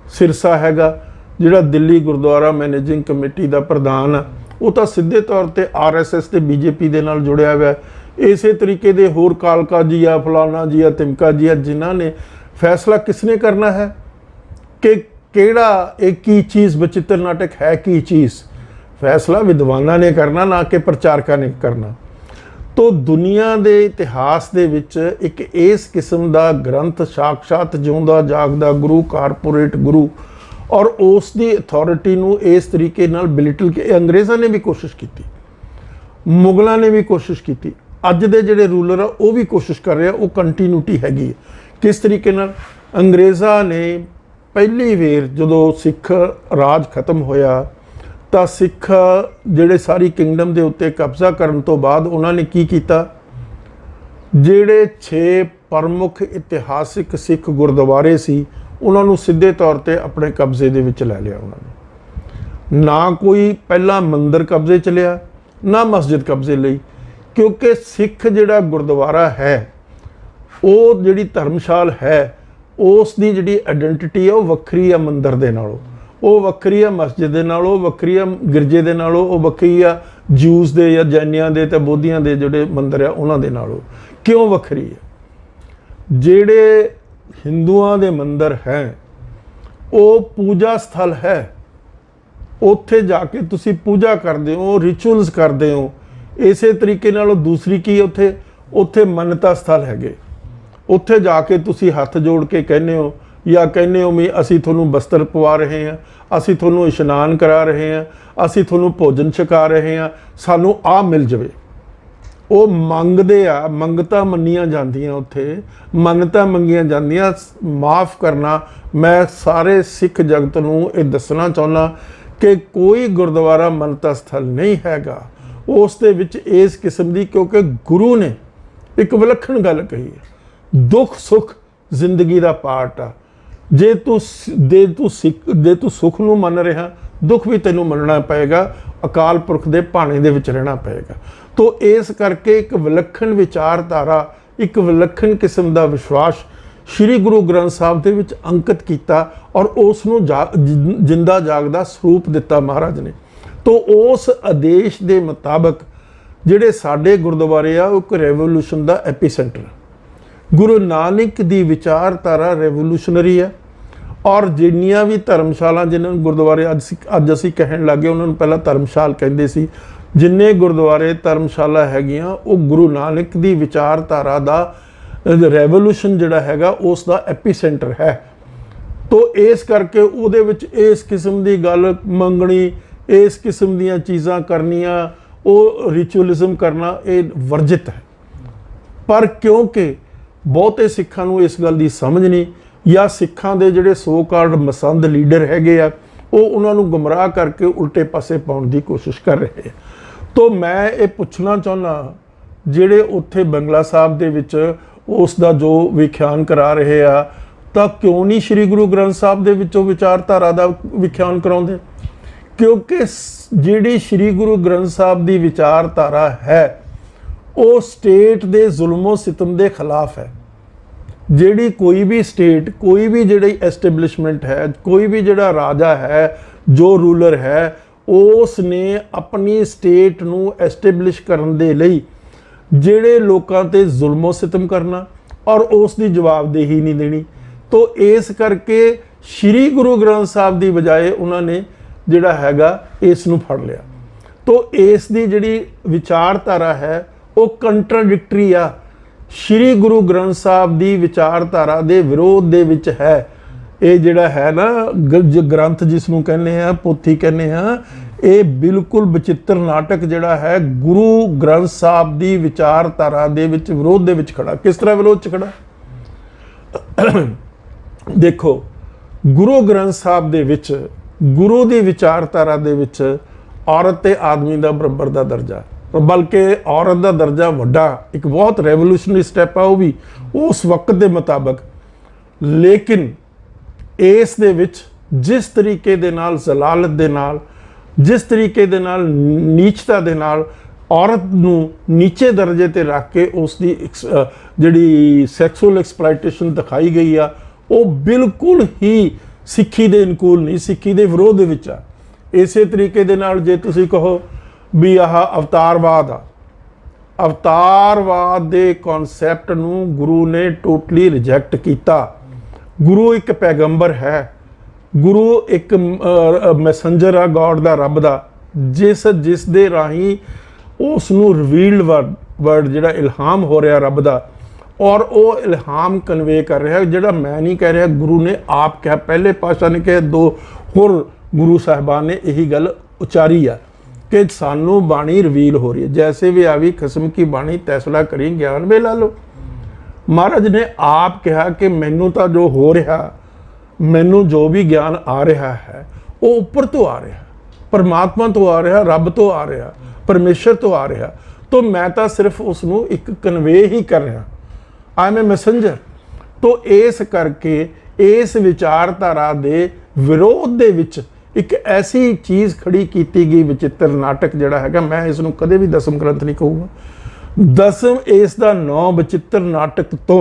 ਸਿਰਸਾ ਹੈਗਾ ਜਿਹੜਾ ਦਿੱਲੀ ਗੁਰਦੁਆਰਾ ਮੈਨੇਜਿੰਗ ਕਮੇਟੀ ਦਾ ਪ੍ਰਧਾਨ ਆ, ਉਹ ਤਾਂ ਸਿੱਧੇ ਤੌਰ ਤੇ RSS ਤੇ BJP ਦੇ ਨਾਲ ਜੁੜਿਆ ਹੋਇਆ। ਇਸੇ ਤਰੀਕੇ ਦੇ ਹੋਰ ਕਾਲਕਾ ਜੀ ਆ, ਫਲਾਣਾ ਜੀ ਆ, ਤਿਮਕਾ ਜੀ ਆ, ਜਿਨ੍ਹਾਂ ਨੇ ਫੈਸਲਾ ਕਿਸਨੇ ਕਰਨਾ ਹੈ ਕਿ ਕਿਹੜਾ ਇਹ ਕੀ ਚੀਜ਼ ਬਚਿੱਤਰ ਨਾਟਕ ਹੈ, ਕੀ ਚੀਜ਼ ਫੈਸਲਾ ਵਿਦਵਾਨਾਂ ਨੇ ਕਰਨਾ, ਨਾ ਕਿ ਪ੍ਰਚਾਰਕਾਂ ਨੇ ਕਰਨਾ। ਤੋ ਦੁਨੀਆ ਦੇ ਇਤਿਹਾਸ ਦੇ ਵਿੱਚ ਇੱਕ ਇਸ ਕਿਸਮ ਦਾ ਗ੍ਰੰਥ ਸਾਖਸ਼ਾਤ ਜਿਉਂਦਾ ਜਾਗਦਾ ਗੁਰੂ, ਕਾਰਪੋਰੇਟ ਗੁਰੂ, ਔਰ ਉਸ ਦੀ ਅਥਾਰਟੀ ਨੂੰ ਇਸ ਤਰੀਕੇ ਨਾਲ ਬਿਲਿਟਲ ਕੇ ਅੰਗਰੇਜ਼ਾਂ ਨੇ ਵੀ ਕੋਸ਼ਿਸ਼ ਕੀਤੀ, ਮੁਗਲਾਂ ਨੇ ਵੀ ਕੋਸ਼ਿਸ਼ ਕੀਤੀ, ਅੱਜ ਦੇ ਜਿਹੜੇ ਰੂਲਰ ਆ ਉਹ ਵੀ ਕੋਸ਼ਿਸ਼ ਕਰ ਰਹੇ ਆ। ਉਹ ਕੰਟੀਨਿਊਟੀ ਹੈਗੀ ਹੈ। ਕਿਸ ਤਰੀਕੇ ਨਾਲ ਅੰਗਰੇਜ਼ਾਂ ਨੇ ਪਹਿਲੀ ਵਾਰ ਜਦੋਂ ਸਿੱਖ ਰਾਜ ਖਤਮ ਹੋਇਆ ਤਾਂ ਸਿੱਖ ਜਿਹੜੇ ਸਾਰੀ ਕਿੰਗਡਮ ਦੇ ਉੱਤੇ ਕਬਜ਼ਾ ਕਰਨ ਤੋਂ ਬਾਅਦ ਉਹਨਾਂ ਨੇ ਕੀ ਕੀਤਾ, ਜਿਹੜੇ 6 ਪ੍ਰਮੁੱਖ ਇਤਿਹਾਸਿਕ ਸਿੱਖ ਗੁਰਦੁਆਰੇ ਸੀ ਉਹਨਾਂ ਨੂੰ ਸਿੱਧੇ ਤੌਰ ਤੇ ਆਪਣੇ ਕਬਜ਼ੇ ਦੇ ਵਿੱਚ ਲੈ ਲਿਆ। ਉਹਨਾਂ ਨੇ ਨਾ ਕੋਈ ਪਹਿਲਾ ਮੰਦਿਰ ਕਬਜ਼ੇ 'ਚ ਲਿਆ, ਨਾ ਮਸਜਿਦ ਕਬਜ਼ੇ ਲਈ, ਕਿਉਂਕਿ ਸਿੱਖ ਜਿਹੜਾ ਗੁਰਦੁਆਰਾ ਹੈ, ਉਹ ਜਿਹੜੀ ਧਰਮਸ਼ਾਲ ਹੈ, ਉਸ ਦੀ ਜਿਹੜੀ ਆਇਡੈਂਟੀਟੀ ਹੈ ਉਹ ਵੱਖਰੀ ਆ ਮੰਦਿਰ ਦੇ ਨਾਲੋਂ, ਉਹ ਵੱਖਰੀ ਆ ਮਸਜਿਦ ਦੇ ਨਾਲੋਂ, ਉਹ ਵੱਖਰੀ ਆ ਗਿਰਜੇ ਦੇ ਨਾਲੋਂ, ਉਹ ਵੱਖਰੀ ਆ ਜੂਸ ਦੇ ਜਾਂ ਜੈਨੀਆਂ ਦੇ ਤੇ ਬੋਧੀਆਂ ਦੇ ਜਿਹੜੇ ਮੰਦਿਰ ਆ ਉਹਨਾਂ ਦੇ ਨਾਲੋਂ। ਕਿਉਂ ਵੱਖਰੀ ਹੈ? ਜਿਹੜੇ ਹਿੰਦੂਆਂ ਦੇ ਮੰਦਿਰ ਹੈ ਉਹ ਪੂਜਾ ਸਥਲ ਹੈ, ਉੱਥੇ ਜਾ ਕੇ ਤੁਸੀਂ ਪੂਜਾ ਕਰਦੇ ਹੋ, ਰਿਚੁਅਲਸ ਕਰਦੇ ਹੋ। ਇਸੇ ਤਰੀਕੇ ਨਾਲ ਦੂਸਰੀ ਕੀ ਉੱਥੇ ਮੰਨਤਾ ਸਥਲ ਹੈਗੇ, ਉੱਥੇ ਜਾ ਕੇ ਤੁਸੀਂ ਹੱਥ ਜੋੜ ਕੇ ਕਹਿੰਦੇ ਹੋ ਜਾਂ ਕਹਿੰਦੇ ਹੋ ਵੀ ਅਸੀਂ ਤੁਹਾਨੂੰ ਬਸਤਰ ਪਵਾ ਰਹੇ ਹਾਂ, ਅਸੀਂ ਤੁਹਾਨੂੰ ਇਸ਼ਨਾਨ ਕਰਾ ਰਹੇ ਹਾਂ, ਅਸੀਂ ਤੁਹਾਨੂੰ ਭੋਜਨ ਛਕਾ ਰਹੇ ਹਾਂ, ਸਾਨੂੰ ਆਹ ਮਿਲ ਜਾਵੇ। ਉਹ ਮੰਗਦੇ ਆ, ਮੰਗਤਾਂ ਮੰਨੀਆਂ ਜਾਂਦੀਆਂ, ਉੱਥੇ ਮੰਨਤਾਂ ਮੰਗੀਆਂ ਜਾਂਦੀਆਂ। ਮਾਫ ਕਰਨਾ, ਮੈਂ ਸਾਰੇ ਸਿੱਖ ਜਗਤ ਨੂੰ ਇਹ ਦੱਸਣਾ ਚਾਹੁੰਦਾ ਕਿ ਕੋਈ ਗੁਰਦੁਆਰਾ ਮੰਨਤਾ ਸਥਲ ਨਹੀਂ ਹੈਗਾ ਉਸ ਦੇ ਵਿੱਚ ਇਸ ਕਿਸਮ ਦੀ, ਕਿਉਂਕਿ ਗੁਰੂ ਨੇ ਇੱਕ ਵਿਲੱਖਣ ਗੱਲ ਕਹੀ ਹੈ, ਦੁੱਖ ਸੁੱਖ ਜ਼ਿੰਦਗੀ ਦਾ ਪਾਰਟ ਆ। ਜੇ ਤੂੰ ਸੁੱਖ ਨੂੰ ਮੰਨ ਰਿਹਾ, ਦੁੱਖ ਵੀ ਤੈਨੂੰ ਮੰਨਣਾ ਪਏਗਾ, ਅਕਾਲ ਪੁਰਖ ਦੇ ਭਾਣੇ ਦੇ ਵਿੱਚ ਰਹਿਣਾ ਪਏਗਾ। ਤੋ ਇਸ ਕਰਕੇ ਇੱਕ ਵਿਲੱਖਣ ਵਿਚਾਰਧਾਰਾ, ਇੱਕ ਵਿਲੱਖਣ ਕਿਸਮ ਦਾ ਵਿਸ਼ਵਾਸ ਸ਼੍ਰੀ ਗੁਰੂ ਗ੍ਰੰਥ ਸਾਹਿਬ ਦੇ ਵਿੱਚ ਅੰਕਿਤ ਕੀਤਾ ਔਰ ਉਸ ਨੂੰ ਜਿੰਦਾ ਜਾਗਦਾ ਸਰੂਪ ਦਿੱਤਾ ਮਹਾਰਾਜ ਨੇ। ਤੋ ਉਸ ਆਦੇਸ਼ ਦੇ ਮੁਤਾਬਕ ਜਿਹੜੇ ਸਾਡੇ ਗੁਰਦੁਆਰੇ ਆ ਉਹ ਇੱਕ ਰੈਵੋਲੂਸ਼ਨ ਦਾ ਐਪੀਸੈਂਟਰ। ਗੁਰੂ ਨਾਨਕ ਦੀ ਵਿਚਾਰਧਾਰਾ ਰੈਵੋਲੂਸ਼ਨਰੀ ਹੈ ਔਰ ਜਿੰਨੀਆਂ ਵੀ ਧਰਮਸ਼ਾਲਾ, ਜਿਨ੍ਹਾਂ ਨੂੰ ਗੁਰਦੁਆਰੇ ਅੱਜ ਅਸੀਂ ਕਹਿਣ ਲੱਗੇ, ਉਹਨਾਂ ਨੂੰ ਪਹਿਲਾਂ ਧਰਮਸ਼ਾਲ ਕਹਿੰਦੇ ਸੀ। ਜਿੰਨੇ ਗੁਰਦੁਆਰੇ ਧਰਮਸ਼ਾਲਾ ਹੈਗੀਆਂ ਉਹ ਗੁਰੂ ਨਾਨਕ ਦੀ ਵਿਚਾਰਧਾਰਾ ਦਾ ਰੈਵੋਲੂਸ਼ਨ ਜਿਹੜਾ ਹੈਗਾ ਉਸ ਦਾ ਐਪੀਸੈਂਟਰ ਹੈ। ਤੋ ਇਸ ਕਰਕੇ ਉਹਦੇ ਵਿੱਚ ਇਸ ਕਿਸਮ ਦੀ ਗੱਲ ਮੰਗਣੀ, ਇਸ ਕਿਸਮ ਦੀਆਂ ਚੀਜ਼ਾਂ ਕਰਨੀਆਂ, ਉਹ ਰਿਚੁਅਲਿਜ਼ਮ ਕਰਨਾ ਇਹ ਵਰਜਿਤ ਹੈ। ਪਰ ਕਿਉਂਕਿ ਬਹੁਤੇ ਸਿੱਖਾਂ ਨੂੰ ਇਸ ਗੱਲ ਦੀ ਸਮਝ ਨਹੀਂ, ਜਾਂ ਸਿੱਖਾਂ ਦੇ ਜਿਹੜੇ ਸੋ ਕਾਲਡ ਮਸੰਦ ਲੀਡਰ ਹੈਗੇ ਆ ਉਹ ਉਹਨਾਂ ਨੂੰ ਗੁੰਮਰਾਹ ਕਰਕੇ ਉਲਟੇ ਪਾਸੇ ਪਾਉਣ ਦੀ ਕੋਸ਼ਿਸ਼ ਕਰ ਰਹੇ ਆ। ਤੋ ਮੈਂ ਇਹ ਪੁੱਛਣਾ ਚਾਹੁੰਦਾ, ਜਿਹੜੇ ਉੱਥੇ ਬੰਗਲਾ ਸਾਹਿਬ ਦੇ ਵਿੱਚ ਉਸ ਦਾ ਜੋ ਵਿਖਿਆਨ ਕਰਾ ਰਹੇ ਆ, ਤਾਂ ਕਿਉਂ ਨਹੀਂ ਸ਼੍ਰੀ ਗੁਰੂ ਗ੍ਰੰਥ ਸਾਹਿਬ ਦੇ ਵਿੱਚੋਂ ਵਿਚਾਰਧਾਰਾ ਦਾ ਵਿਖਿਆਨ ਕਰਾਉਂਦੇ? ਕਿਉਂਕਿ ਜਿਹੜੀ ਸ਼੍ਰੀ ਗੁਰੂ ਗ੍ਰੰਥ ਸਾਹਿਬ ਦੀ ਵਿਚਾਰਧਾਰਾ ਹੈ ਉਹ ਸਟੇਟ ਦੇ ਜ਼ੁਲਮੋ ਸਿਤਮ ਦੇ ਖਿਲਾਫ ਹੈ। ਜਿਹੜੀ ਕੋਈ ਵੀ ਸਟੇਟ, ਕੋਈ ਵੀ ਜਿਹੜੀ ਐਸਟੈਬਲਿਸ਼ਮੈਂਟ ਹੈ, ਕੋਈ ਵੀ ਜਿਹੜਾ ਰਾਜਾ ਹੈ, ਜੋ ਰੂਲਰ ਹੈ, ਉਸ ਨੇ ਆਪਣੀ ਸਟੇਟ ਨੂੰ ਐਸਟੈਬਲਿਸ਼ ਕਰਨ ਦੇ ਲਈ ਜਿਹੜੇ ਲੋਕਾਂ ਤੇ ਜ਼ੁਲਮੋ ਸਿਤਮ ਕਰਨਾ ਔਰ ਉਸ ਦੀ ਜਵਾਬਦੇਹੀ ਨਹੀਂ ਦੇਣੀ। ਤੋ ਇਸ ਕਰਕੇ ਸ਼੍ਰੀ ਗੁਰੂ ਗ੍ਰੰਥ ਸਾਹਿਬ ਦੀ ਬਜਾਏ ਉਹਨਾਂ ਨੇ ਜਿਹੜਾ ਹੈਗਾ ਇਸ ਨੂੰ ਫੜ ਲਿਆ। ਤੋ ਇਸ ਦੀ ਜਿਹੜੀ ਵਿਚਾਰਧਾਰਾ ਹੈ ਉਹ ਕੰਟਰਾਡਿਕਟਰੀ ਆ, ਸ਼੍ਰੀ ਗੁਰੂ ਗ੍ਰੰਥ ਸਾਹਿਬ ਦੀ ਵਿਚਾਰਧਾਰਾ ਦੇ ਵਿਰੋਧ ਦੇ ਵਿੱਚ ਹੈ। ਇਹ ਜਿਹੜਾ ਹੈ ਨਾ ਗ੍ਰੰਥ ਜਿਸ ਨੂੰ ਕਹਿੰਦੇ ਆ, ਪੋਥੀ ਕਹਿੰਦੇ ਆ, ਇਹ ਬਿਲਕੁਲ ਬਚਿੱਤਰ ਨਾਟਕ ਜਿਹੜਾ ਹੈ ਗੁਰੂ ਗ੍ਰੰਥ ਸਾਹਿਬ ਦੀ ਵਿਚਾਰਧਾਰਾ ਦੇ ਵਿੱਚ ਵਿਰੋਧ ਦੇ ਵਿੱਚ ਖੜਾ। ਕਿਸ ਤਰ੍ਹਾਂ ਵਿਰੋਧ 'ਚ ਖੜਾ? ਦੇਖੋ, ਗੁਰੂ ਗ੍ਰੰਥ ਸਾਹਿਬ ਦੇ ਵਿੱਚ, ਗੁਰੂ ਦੀ ਵਿਚਾਰਧਾਰਾ ਦੇ ਵਿੱਚ ਔਰਤ ਤੇ ਆਦਮੀ ਦਾ ਬਰਾਬਰ ਦਾ ਦਰਜਾ, बल्कि औरत का दर्जा वड्डा एक बहुत रेवोल्यूशनरी स्टैप आ, वो भी उस वक्त के मुताबिक। लेकिन इस दे विच जिस तरीके दे नाल जलालत दे नाल, जिस तरीके दे नाल नीचता दे नाल औरत नूं नीचे दर्जे ते रख के उसकी जिहड़ी सैक्सुअल एक्सप्लॉयटेशन दिखाई गई आ, वो बिल्कुल ही सिੱਖੀ ਦੇ अनुकूल नहीं, सिੱਖੀ ਦੇ विरोध ਦੇ ਵਿੱਚ ਆ। ਇਸੇ ਤਰੀਕੇ ਦੇ ਨਾਲ ਜੇ ਤੁਸੀਂ ਕਹੋ ਵੀ ਆਹ ਅਵਤਾਰਵਾਦ ਆ, ਅਵਤਾਰਵਾਦ ਦੇ ਕਨਸੈਪਟ ਨੂੰ ਗੁਰੂ ਨੇ ਟੋਟਲੀ ਰਿਜੈਕਟ ਕੀਤਾ। ਗੁਰੂ ਇੱਕ ਪੈਗੰਬਰ ਹੈ, ਗੁਰੂ ਇੱਕ ਮੈਸੇਂਜਰ ਆ ਗॉड ਦਾ, ਰੱਬ ਦਾ, ਜਿਸ ਦੇ ਰਾਹੀਂ ਉਸ ਨੂੰ ਰਿਵੀਲਡ ਵਰਡ ਜਿਹੜਾ ਇਲਹਾਮ ਹੋ ਰਿਹਾ ਰੱਬ ਦਾ, और वो इल्हाम कन्वे कर रहा है। जोड़ा मैं नहीं कह रहा, गुरु ने आप कहा, पहले पातशाह ने कहा, दो होर गुरु साहिबान ने यही गल उचारी है कि सानू बाणी रिवील हो रही है। जैसे भी आवी खसम की बाणी तैसला करी ज्ञान वे ला लो। महाराज ने आप कहा कि मैनू तो जो हो रहा, मैनू जो भी ज्ञान आ रहा है वो ऊपर तो आ रहा, परमात्मा तो आ रहा, रब तो आ रहा, परमेश्वर तो आ रहा, तो मैं तो सिर्फ उसनू एक कन्वे ही कर रहा, आई एम ए मैसेंजर। तो इस करके इस विचारधारा के विरोध दे विच एक ऐसी चीज़ खड़ी की गई, विचित्र नाटक जिहड़ा हैगा, मैं इसनूं कदे भी दसम ग्रंथ नहीं कहूँगा। दसम इस दा नाम विचित्र नाटक तो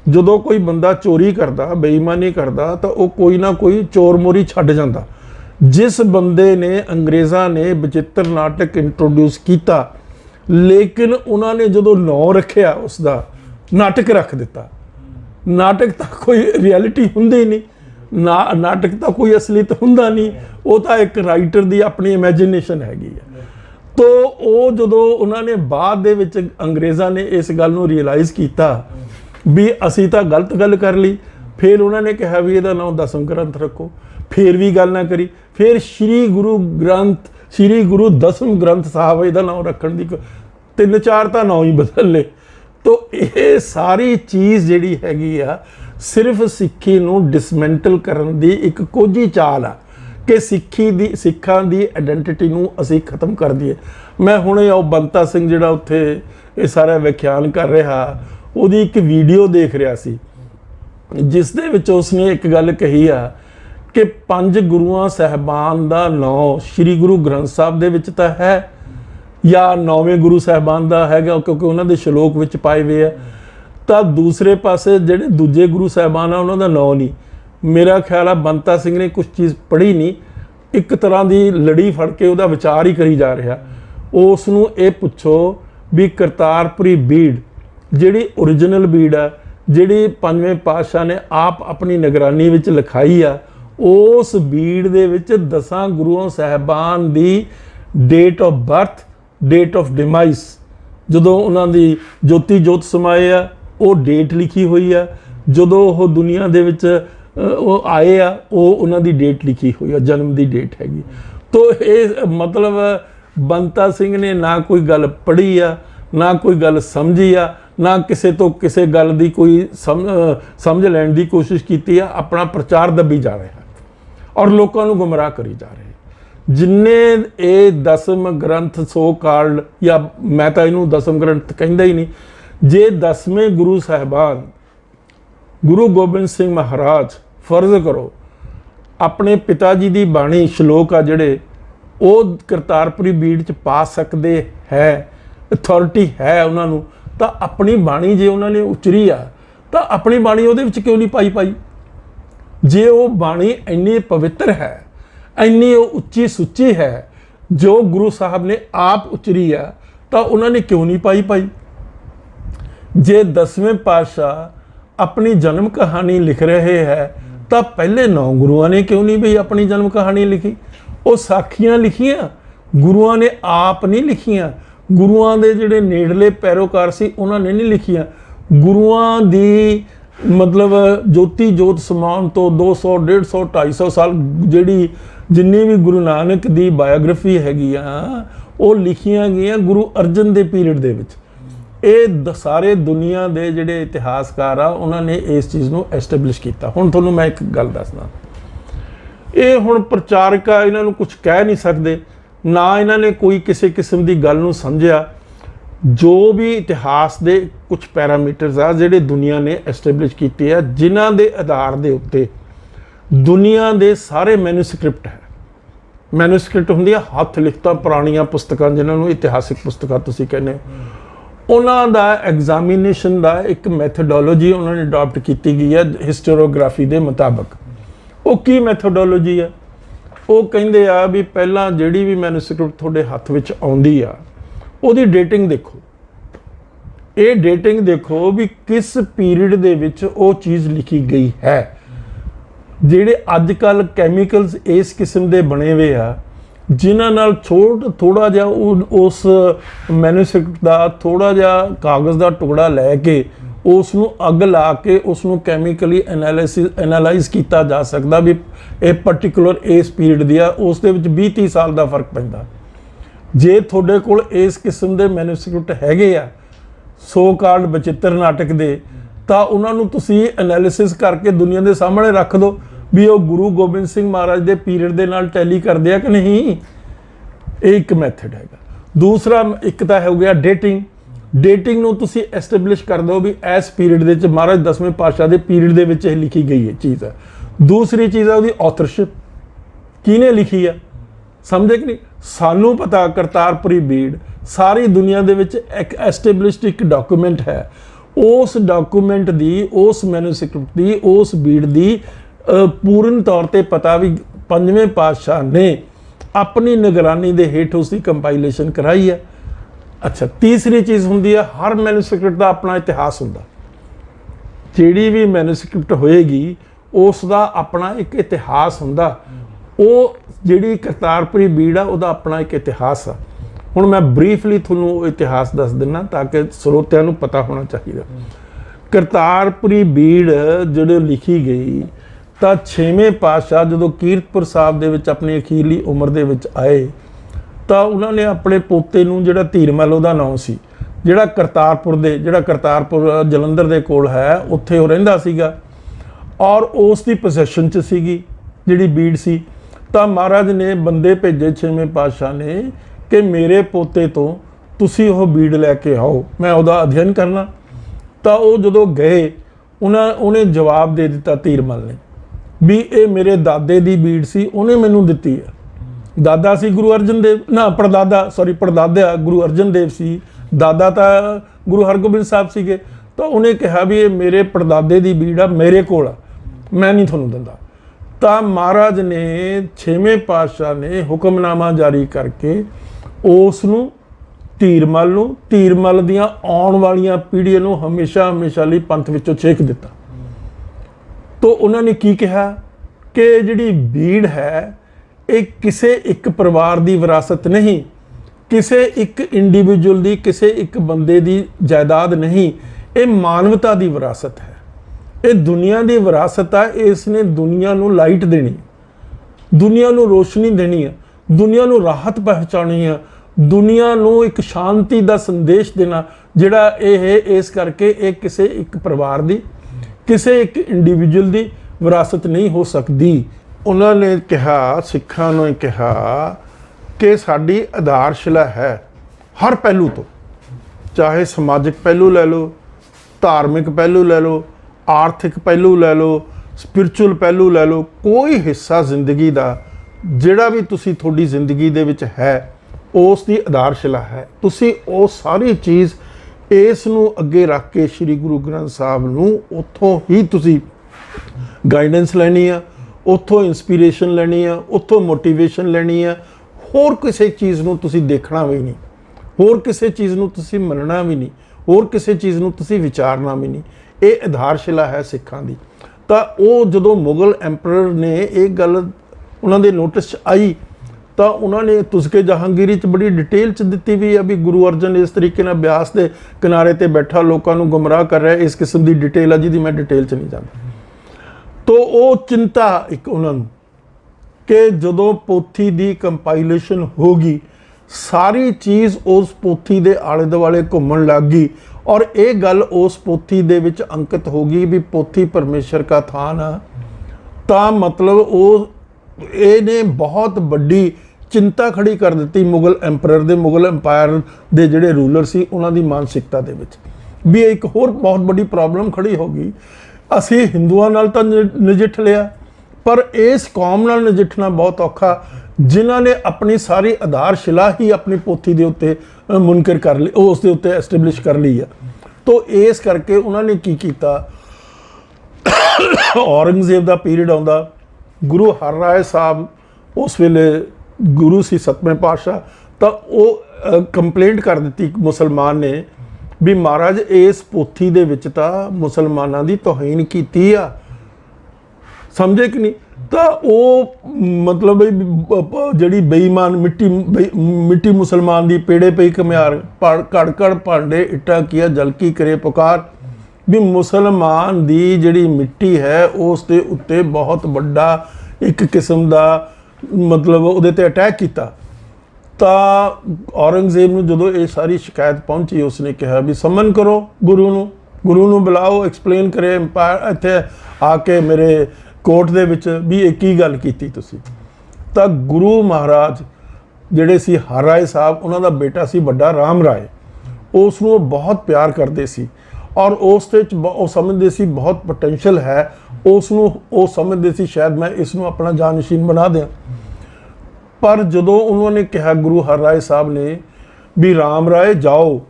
जदों कोई बंदा चोरी करता, बेईमानी करता, तो वह कोई ना कोई चोर मोरी छड्ड जांदा। जिस बंदे ने अंग्रेज़ां ने विचित्र नाटक इंट्रोड्यूस किया, लेकिन उन्होंने जदों नाम रखिया उसका नाटक रख दिता। नाटक तो कोई रियलिटी हुंदी ही नहीं, नाटक तो कोई असलीत हुंदा नहीं, वो तो एक राइटर की अपनी इमेजिनेशन हैगी है। तो वो जदों उन्होंने बाद दे विच अंग्रेज़ां ने इस गल नूं रियलाइज़ किया भी असी तो गलत गल कर ली, फिर उन्होंने कहा भी इहदा नाम दसम ग्रंथ रखो, फिर भी गल ना करी, फिर श्री गुरु दसम ग्रंथ साहब इहदा नाम रखण दी 3-4 तो नाम ही बदल ले। तो ये सारी चीज़ जिहड़ी हैगी आ सिर्फ सिੱਖੀ नूं डिसमेंटल करन दी एक कोझी चाल आ कि सिੱਖਾਂ दी आइडेंटिटी नूं असीं खत्म कर दईए। मैं हुणे ਉਹ ਬੰਤਾ ਸਿੰਘ ਜਿਹੜਾ ਉੱਥੇ ਇਹ ਸਾਰਾ ਵਿਖਿਆਨ ਕਰ ਰਿਹਾ, ਉਹਦੀ ਇੱਕ ਵੀਡੀਓ ਦੇਖ ਰਿਹਾ ਸੀ ਜਿਸ ਦੇ ਵਿੱਚ ਉਸਨੇ ਇੱਕ ਗੱਲ ਕਹੀ ਆ ਕਿ 5 ਗੁਰੂਆਂ ਸਾਹਿਬਾਨ ਦਾ ਨਾਮ श्री गुरु ग्रंथ साहब ਦੇ ਵਿੱਚ ਤਾਂ ਹੈ, या 9वें गुरु साहबान का है, क्योंकि उन्होंने श्लोक विच पाए हुए है। तो दूसरे पासे ਜਿਹੜੇ दूजे गुरु साहबान आ उन्होंने नाम नहीं। मेरा ख्याल है ਬੰਤਾ ਸਿੰਘ ने कुछ चीज़ पढ़ी नहीं, एक तरह की लड़ी फड़ के ਉਹਦਾ विचार ही करी जा रहा। ਉਸ ਨੂੰ ਇਹ ਪੁੱਛੋ भी करतारपुरी बीड़ ਜਿਹੜੀ ओरिजिनल बीड़ है, ਜਿਹੜੀ 5वें पातशाह ने आप अपनी निगरानी विच लिखाई आ, उस बीड़ दे विच 10 गुरुओं साहबान की date of birth, date of demise, जदों उन्होंने ज्योति जोत समाए आ वो डेट लिखी हुई है, जदों वो दुनिया दे विच वो आए आ वो उन्होंने डेट लिखी हुई है, जन्म की डेट हैगी। तो ये मतलब ਬੰਤਾ ਸਿੰਘ ने ना कोई गल पढ़ी आ, ना कोई गल समझी आ, ना किसी तो किसी गल की कोई समझ लैण की कोशिश की है, अपना प्रचार दबी जा रहा है और लोगों को गुमराह करी जा रहे हैं। जिन्ने ये दसम ग्रंथ सो काल्ड, या मैं तो इनू दसम ग्रंथ कहता ही नहीं, जे 10वें गुरु साहिबान गुरु गोबिंद सिंह महाराज फर्ज करो अपने पिता जी की बाणी श्लोक आ जिहड़े वो करतारपुरी बीड़ च पा सकते है, अथॉरिटी है उन्होंने, तो अपनी बाणी जे उन्होंने उचरी आ तो अपनी बाणी उहदे विच क्यों नहीं पाई? जे वो बाणी इन्नी पवित्र है, इन्नी उच्ची सुच्ची है, जो गुरु साहब ने आप उचरी है, तो उन्होंने क्यों नहीं पाई? जे 10वें पातशाह अपनी जन्म कहानी लिख रहे हैं तो पहले 9 गुरुओं ने क्यों नहीं भी अपनी जन्म कहानी लिखी? वो साखियाँ लिखियाँ गुरुओं ने आप नहीं लिखियाँ, गुरुओं के जिहड़े नेड़ले पैरोकार सी उन्होंने नहीं लिखियाँ। गुरुओं की मतलब ज्योति जोत समान तो 200, 150, 250 साल जिहड़ी जिन्नी भी गुरु नानक की बायोग्राफी हैगी आ वो लिखियाँ गई गुरु अर्जन के पीरियड दे विच। ये सारे दुनिया के जिहड़े इतिहासकार आ उन्होंने इस चीज़ को एस्टैबलिश किया। हुण तुहानूं मैं एक गल दसदा, ये हुण प्रचारक आ इन्हां नूं कुछ कह नहीं सकते, ना इन्होंने कोई किसी किस्म की गल नूं समझिया। जो भी इतिहास के कुछ पैरामीटर्स आ जिहड़े दुनिया ने एस्टैबलिश कीते आ, जिन्हां दे आधार दे उत्ते दुनिया के सारे मैन्यूस्क्रिप्ट है। मैन्यूस्क्रिप्ट होंदियां हत्थ लिखतां पुराणियां पुस्तकां, जिन्होंने इतिहासिक पुस्तकां तुसीं कहने हो, उन्हां दा एग्जामिनेशन का एक मैथडोलॉजी उन्होंने अडॉप्ट की गई है हिस्टोरियोग्राफी के मुताबिक। वो की मैथडोलॉजी है? वो कहिंदे आ भी पहलां जिहड़ी भी मैन्यूस्क्रिप्ट तुहाडे हत्थ विच आउंदी आ ਉਹਦੀ डेटिंग देखो, ये डेटिंग देखो भी किस पीरियड दे विच वो चीज़ लिखी गई है। ਜਿਹੜੇ ਅੱਜ ਕੱਲ੍ਹ ਕੈਮੀਕਲਸ ਇਸ ਕਿਸਮ ਦੇ ਬਣੇ ਹੋਏ ਆ ਜਿਨ੍ਹਾਂ ਨਾਲ ਥੋੜਾ ਜਿਹਾ ਉਸ ਮੈਨੂਸਕ੍ਰਿਪਟ ਦਾ ਥੋੜਾ ਜਿਹਾ ਕਾਗਜ਼ ਦਾ ਟੁਕੜਾ ਲੈ ਕੇ ਉਸ ਨੂੰ ਅੱਗ ਲਾ ਕੇ ਉਸ ਨੂੰ ਕੈਮੀਕਲੀ ਐਨਾਲਾਈਜ਼ ਕੀਤਾ ਜਾ ਸਕਦਾ ਵੀ ਇਹ ਪਾਰਟਿਕੂਲਰ ਇਸ ਪੀਰੀਅਡ ਦੀ ਆ, ਉਸ ਦੇ ਵਿੱਚ 20-30 ਸਾਲ ਦਾ ਫਰਕ ਪੈਂਦਾ। ਜੇ ਤੁਹਾਡੇ ਕੋਲ ਇਸ ਕਿਸਮ ਦੇ ਮੈਨੂਸਕ੍ਰਿਪਟ ਹੈਗੇ ਆ ਸੋ ਕਾਲਡ ਬਚਿੱਤਰ ਨਾਟਕ ਦੇ, ਤਾਂ ਉਹਨਾਂ ਨੂੰ ਤੁਸੀਂ ਐਨਾਲਿਸਿਸ ਕਰਕੇ ਦੁਨੀਆ ਦੇ ਸਾਹਮਣੇ ਰੱਖ ਦਿਓ ਵੀ ਉਹ ਗੁਰੂ ਗੋਬਿੰਦ ਸਿੰਘ ਮਹਾਰਾਜ ਦੇ ਪੀਰੀਅਡ ਦੇ ਨਾਲ ਟੈਲੀ ਕਰਦੇ ਆ ਕਿ ਨਹੀਂ। ਇਹ ਇੱਕ ਮੈਥਡ ਹੈਗਾ। ਦੂਸਰਾ ਇੱਕ ਤਾਂ ਹੋ ਗਿਆ ਡੇਟਿੰਗ ਨੂੰ ਤੁਸੀਂ ਐਸਟੈਬਲਿਸ਼ ਕਰ ਦਿਓ ਵੀ ਇਸ ਪੀਰੀਅਡ ਦੇ ਵਿੱਚ ਮਹਾਰਾਜ 10ਵੇਂ ਪਾਤਸ਼ਾਹ ਦੇ ਪੀਰੀਅਡ ਦੇ ਵਿੱਚ ਇਹ ਲਿਖੀ ਗਈ ਹੈ ਚੀਜ਼ ਹੈ। ਦੂਸਰੀ ਚੀਜ਼ ਹੈ ਉਹਦੀ ਆਥਰਸ਼ਿਪ, ਕਿਹਨੇ ਲਿਖੀ ਆ, ਸਮਝੇ ਕਿ ਨਹੀਂ। ਸਾਨੂੰ ਪਤਾ ਕਰਤਾਰਪੁਰੀ ਬੀੜ ਸਾਰੀ ਦੁਨੀਆ ਦੇ ਵਿੱਚ ਇੱਕ ਐਸਟੈਬਲਿਸ਼ਡ ਇੱਕ ਡਾਕੂਮੈਂਟ ਹੈ। उस डॉकूमेंट की, उस मैन्यूस्क्रिप्ट की, उस बीड़ की पूर्ण तौर पर पता भी 5वें पातशाह ने अपनी निगरानी के हेठ उसकी कंपाइलेशन कराई है। अच्छा, तीसरी चीज़ होंगी है हर मैन्यूस्क्रिप्ट का अपना इतिहास होंदा। जिहड़ी भी मैन्यूस्क्रिप्ट होएगी उसका अपना एक इतिहास होंदा। वो जिहड़ी करतारपुरी बीड़ आ उहदा अपना एक इतिहास आ। ਹੁਣ मैं ਬਰੀਫਲੀ ਤੁਹਾਨੂੰ ਇਤਿਹਾਸ ਦੱਸ ਦਿੰਦਾ ਤਾਂ ਕਿ ਸਰੋਤਿਆਂ ਨੂੰ ਪਤਾ ਹੋਣਾ ਚਾਹੀਦਾ। ਕਰਤਾਰਪੁਰੀ ਬੀੜ ਜਦੋਂ ਲਿਖੀ ਗਈ ਤਾਂ 6ਵੇਂ ਪਾਤਸ਼ਾਹ ਜਦੋਂ ਕੀਰਤਪੁਰ ਸਾਹਿਬ ਦੇ ਵਿੱਚ ਆਪਣੀ ਅਖੀਰਲੀ ਉਮਰ ਦੇ ਵਿੱਚ ਆਏ ਤਾਂ ਉਹਨਾਂ ਨੇ ਆਪਣੇ ਪੋਤੇ ਨੂੰ ਜਿਹੜਾ ਧੀਰਮਲ ਉਹਦਾ ਨਾਮ ਸੀ, ਜਿਹੜਾ ਕਰਤਾਰਪੁਰ ਜਲੰਧਰ ਦੇ ਕੋਲ ਹੈ ਉੱਥੇ ਉਹ ਰਹਿੰਦਾ ਸੀਗਾ ਔਰ ਉਸ ਦੀ ਪੋਜੈਸ਼ਨ 'ਚ ਸੀਗੀ ਜਿਹੜੀ ਬੀੜ ਸੀ। ਤਾਂ ਮਹਾਰਾਜ ਨੇ ਬੰਦੇ ਭੇਜੇ 6ਵੇਂ ਪਾਤਸ਼ਾਹ ਨੇ कि मेरे पोते तो तुसी वो बीड़ लैके आओ, मैं उहदा अध्ययन करना। तो वो जदों गए उन्हें जवाब दे दिता धीरमल ने भी ये मेरे दादे की बीड़ सी, उन्हें मैनू दिती है। दादा सी गुरु अर्जन देव, ना पड़दादा गुरु अर्जन देव सी, दादा तो गुरु हरगोबिंद साहब सीगे। तो उन्हें कहा भी ये मेरे पड़दादे की बीड़ आ, मेरे कोल मैं नहीं तुहानूं दिंदा। तो महाराज ने 6वें पातशाह ने हुक्मनामा जारी करके उस धीरमल दियां आउण वालियां पीढ़ियां नूं हमेशा लई पंथ विचों छेक दिता। तो उन्होंने की कहा कि जिहड़ी बीड़ है ये किसी एक परिवार की विरासत नहीं, किसी एक इंडिविजुअल की, किसी एक बंदे की जायदाद नहीं, ये मानवता की विरासत है, ये दुनिया की विरासत है। इसने दुनिया नूं लाइट देनी, दुनिया नूं रोशनी देनी है, दुनिया नूं राहत पहुँचानी है, दुनिया नूं एक शांति का संदेश देना। जिहड़ा ये इस करके ये किसी एक परिवार की, किसी एक इंडिविजुअल की विरासत नहीं हो सकती। उन्होंने कहा, सिखां ने कहा कि साडी आधारशिला है हर पहलू तो, चाहे समाजिक पहलू ले लो, धार्मिक पहलू ले लो, आर्थिक पहलू ले लो, स्पिरिचुअल पहलू ले लो, कोई हिस्सा जिंदगी का ਜਿਹੜਾ ਵੀ ਤੁਸੀਂ ਤੁਹਾਡੀ ਜ਼ਿੰਦਗੀ ਦੇ ਵਿੱਚ ਹੈ ਉਸ ਦੀ ਆਧਾਰਸ਼ਿਲਾ ਹੈ। ਤੁਸੀਂ ਉਹ ਸਾਰੀ ਚੀਜ਼ ਇਸ ਨੂੰ ਅੱਗੇ ਰੱਖ ਕੇ ਸ੍ਰੀ ਗੁਰੂ ਗ੍ਰੰਥ ਸਾਹਿਬ ਨੂੰ ਉੱਥੋਂ ਹੀ ਤੁਸੀਂ ਗਾਈਡੈਂਸ ਲੈਣੀ ਆ, ਉੱਥੋਂ ਇੰਸਪੀਰੇਸ਼ਨ ਲੈਣੀ ਆ, ਉੱਥੋਂ ਮੋਟੀਵੇਸ਼ਨ ਲੈਣੀ ਆ। ਹੋਰ ਕਿਸੇ ਚੀਜ਼ ਨੂੰ ਤੁਸੀਂ ਦੇਖਣਾ ਵੀ ਨਹੀਂ, ਹੋਰ ਕਿਸੇ ਚੀਜ਼ ਨੂੰ ਤੁਸੀਂ ਮੰਨਣਾ ਵੀ ਨਹੀਂ, ਹੋਰ ਕਿਸੇ ਚੀਜ਼ ਨੂੰ ਤੁਸੀਂ ਵਿਚਾਰਨਾ ਵੀ ਨਹੀਂ। ਇਹ ਆਧਾਰਸ਼ਿਲਾ ਹੈ ਸਿੱਖਾਂ ਦੀ। ਤਾਂ ਉਹ ਜਦੋਂ ਮੁਗਲ ਐਂਪਰਰ ਨੇ ਇਹ ਗੱਲ उन्होंने नोटिस आई तो उन्होंने तुस्के जहांगीरी बड़ी डिटेल दी भी है भी गुरु अर्जन इस तरीके ना ब्यास के किनारे पर बैठा लोगों को गुमराह कर रहा है। इस किस्म की डिटेल है जिहदी मैं डिटेल च नहीं जाता। तो वो चिंता एक उन्होंने कि जदों पोथी की कंपाइलेशन होगी सारी चीज़ उस पोथी के आले दुआले घूमन लग गई और ये गल उस पोथी दे विच अंकित होगी भी पोथी परमेश्वर का थान है। तो मतलब वो ਇਹਨੇ बहुत बड़ी चिंता खड़ी कर दी मुगल एंपरर दे, मुगल एंपायर दे जिहड़े रूलर सी उन्हां दी मानसिकता दे विच भी एक होर बहुत बड़ी प्रॉब्लम खड़ी हो गई। असीं हिंदुआं नाल तां नजिठ लिया, पर इस कौम नाल नजिठना बहुत औखा जिन्हां ने अपनी सारी आधारशिला ही अपनी पोथी दे उत्ते मुनकर कर ली, उस दे उत्ते एस्टैबलिश कर ली है। तो इस करके उन्होंने की कीता, औरंगजेब का पीरियड आउंदा, गुरु हरराय साहब उस वेले गुरु सी 7वें पातशाह, तो वो कंप्लेंट कर दी मुसलमान ने भी महाराज इस पोथी दे विच तां मुसलमानां दी तौहीन कीती आ, समझे कि नहीं। तो वो मतलब जिहड़ी बेईमान मिट्टी मुसलमान दी पेड़े पई घमियार कड़ कड़ भांडे इट्टा किया जलकी करे पुकार, भी मुसलमान दी जिहड़ी मिट्टी है उस दे उत्ते बहुत बड़ा एक किस्म दा मतलब उहदे ते अटैक किया। तो औरंगजेब नूं जदों ये सारी शिकायत पहुंची उसने कहा भी समन करो गुरु नूं बुलाओ, एक्सप्लेन करे एम्पायर इत्थे आके मेरे कोर्ट दे विच भी एक ही गल कीती तुसीं। तो गुरु महाराज जिहड़े सी हरराय साहब उन्हां दा बेटा सी वड्डा राम राय, उस नूं बहुत प्यार करते सी और उस ते समझते सी बहुत पोटेंशियल है, उसनों समझते सी शायद मैं इसनों अपना जानशीन बना दें। पर जदों उन्होंने कहा गुरु हरराय साहब ने भी राम राय जाओ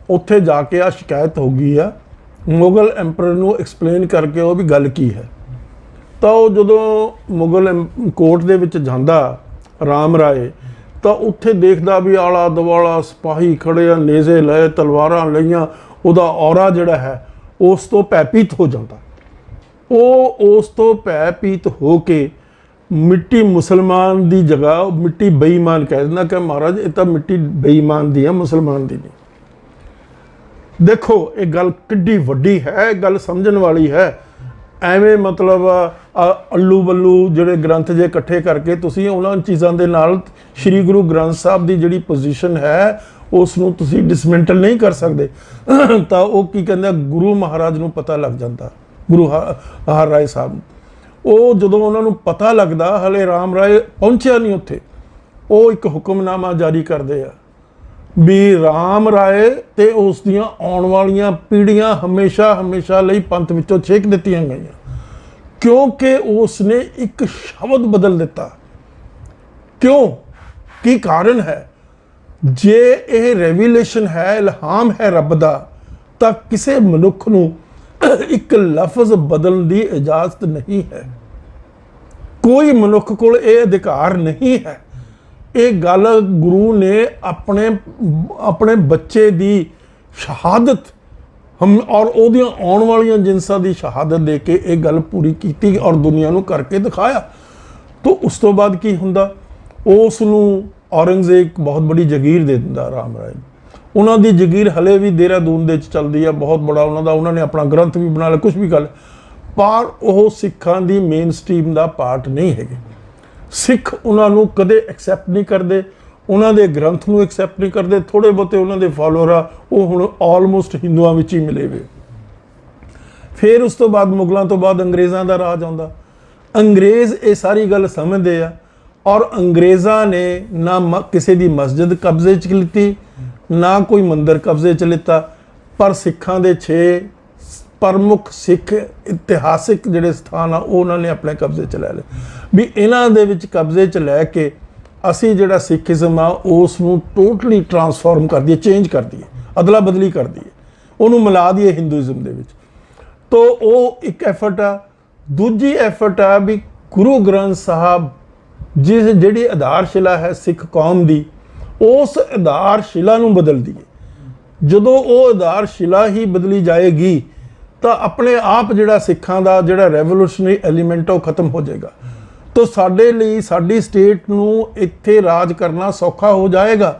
उत्थे जाके आ शिकायत हो गई है, मुगल एंपरर नूं एक्सप्लेन करके वो भी गल की है। तो जदों मुगल कोर्ट दे विच जांदा राम राय, तो उत्थे देखदा भी आला दवाला सिपाही खड़े आ, नेज़े लए तलवारां लईआं, उहदा औरा जिहड़ा है उस तो भयभीत हो जाता। वो उस तो भयभीत हो के मिट्टी मुसलमान दी जगह मिट्टी बेईमान कह दिंदा कि महाराज ये तो मिट्टी बेईमान दी है, मुसलमान दी नहीं। देखो ये गल किड्डी वड्डी है, गल समझण वाली है। एवें मतलब अल्लू बल्लू जिहड़े ग्रंथ जे इकट्ठे करके तुसीं उन्हां चीज़ां दे नाल श्री गुरु ग्रंथ साहब दी जिहड़ी पोजीशन है उसनूं तुसीं डिसमेंटल नहीं कर सकते। तो वो की कहंदे गुरु महाराज नूं पता लग जाता, गुरु हरराय साहब वो जदों उन्होंने पता लगता, हले राम राय पहुंचया नहीं उत्थे, वो एक हुक्मनामा जारी करते हैं भी राम राय ते उस दियां आउण वालियां पीढ़ियां हमेशा हमेशा लई पंथ विचों छेक दित्तियां गईयां, क्योंकि उसने एक शब्द बदल दिता। क्यों, की कारण है? जे यह रेवलेशन है, इल्हाम है रब दा, तां किसी मनुख नूं एक लफ्ज़ बदलने की इजाजत नहीं है। कोई मनुख कोल ये अधिकार नहीं है। ये गल गुरु ने अपने अपने बच्चे की शहादत हम और ओदियां आउण वालियां जिनसां की शहादत दे के ये गल पूरी की और दुनिया नूं करके दिखाया। तो उस तो बाद की हुंदा, उसनूं औरंगजेब बहुत बड़ी जगीर दे दिंदा राम राय। उन्हों की जगीर हले भी देहरादून दे चलती है, बहुत बड़ा उन्होंने अपना ग्रंथ भी बना लिया, कुछ भी कर, पर वह सिखां दी मेन स्ट्रीम का पार्ट नहीं है। सिख उन्होंने कदे एक्सैप्ट नहीं करते, उन्होंने ग्रंथ को एक्सैप्ट नहीं करते। थोड़े बहुते उन्होंने फॉलोअर आ वो हुण ऑलमोस्ट हिंदुओं में ही मिले हुए। फिर उस तो बाद मुगलों तो बाद अंग्रेज़ों का राज आता। अंग्रेज़ ये सारी गल समझते हैं और अंग्रेज़ों ने ना किसी की मस्जिद कब्जे च लीती, ना कोई मंदिर कब्जे च लिता, पर सिखां दे 6 प्रमुख सिख इतिहासिक जिहड़े स्थान आ उन्होंने अपने कब्जे च लै लए। भी इन्हां दे विच कब्जे च लैके असी जिहड़ा सिखिज़म आ उस नूं टोटली ट्रांसफॉर्म कर दिए, चेंज कर दिए, अदला बदली कर दिए, उन्होंने मिला दिए हिंदुइज़म दे विच। तो वो एक एफर्ट आ। दूजी एफर्ट आ भी गुरु ग्रंथ साहब जिस जिहड़ी आधारशिला है सिख कौम की, उस आधारशिला नूं बदल दिए। जदों वो आधारशिला ही बदली जाएगी तो अपने आप जिहड़ा सिखां दा जिहड़ा रेवोल्यूशनरी एलीमेंट वो खत्म हो जाएगा। तो साडे लई साडी स्टेट नूं इत्थे राज करना सौखा हो जाएगा।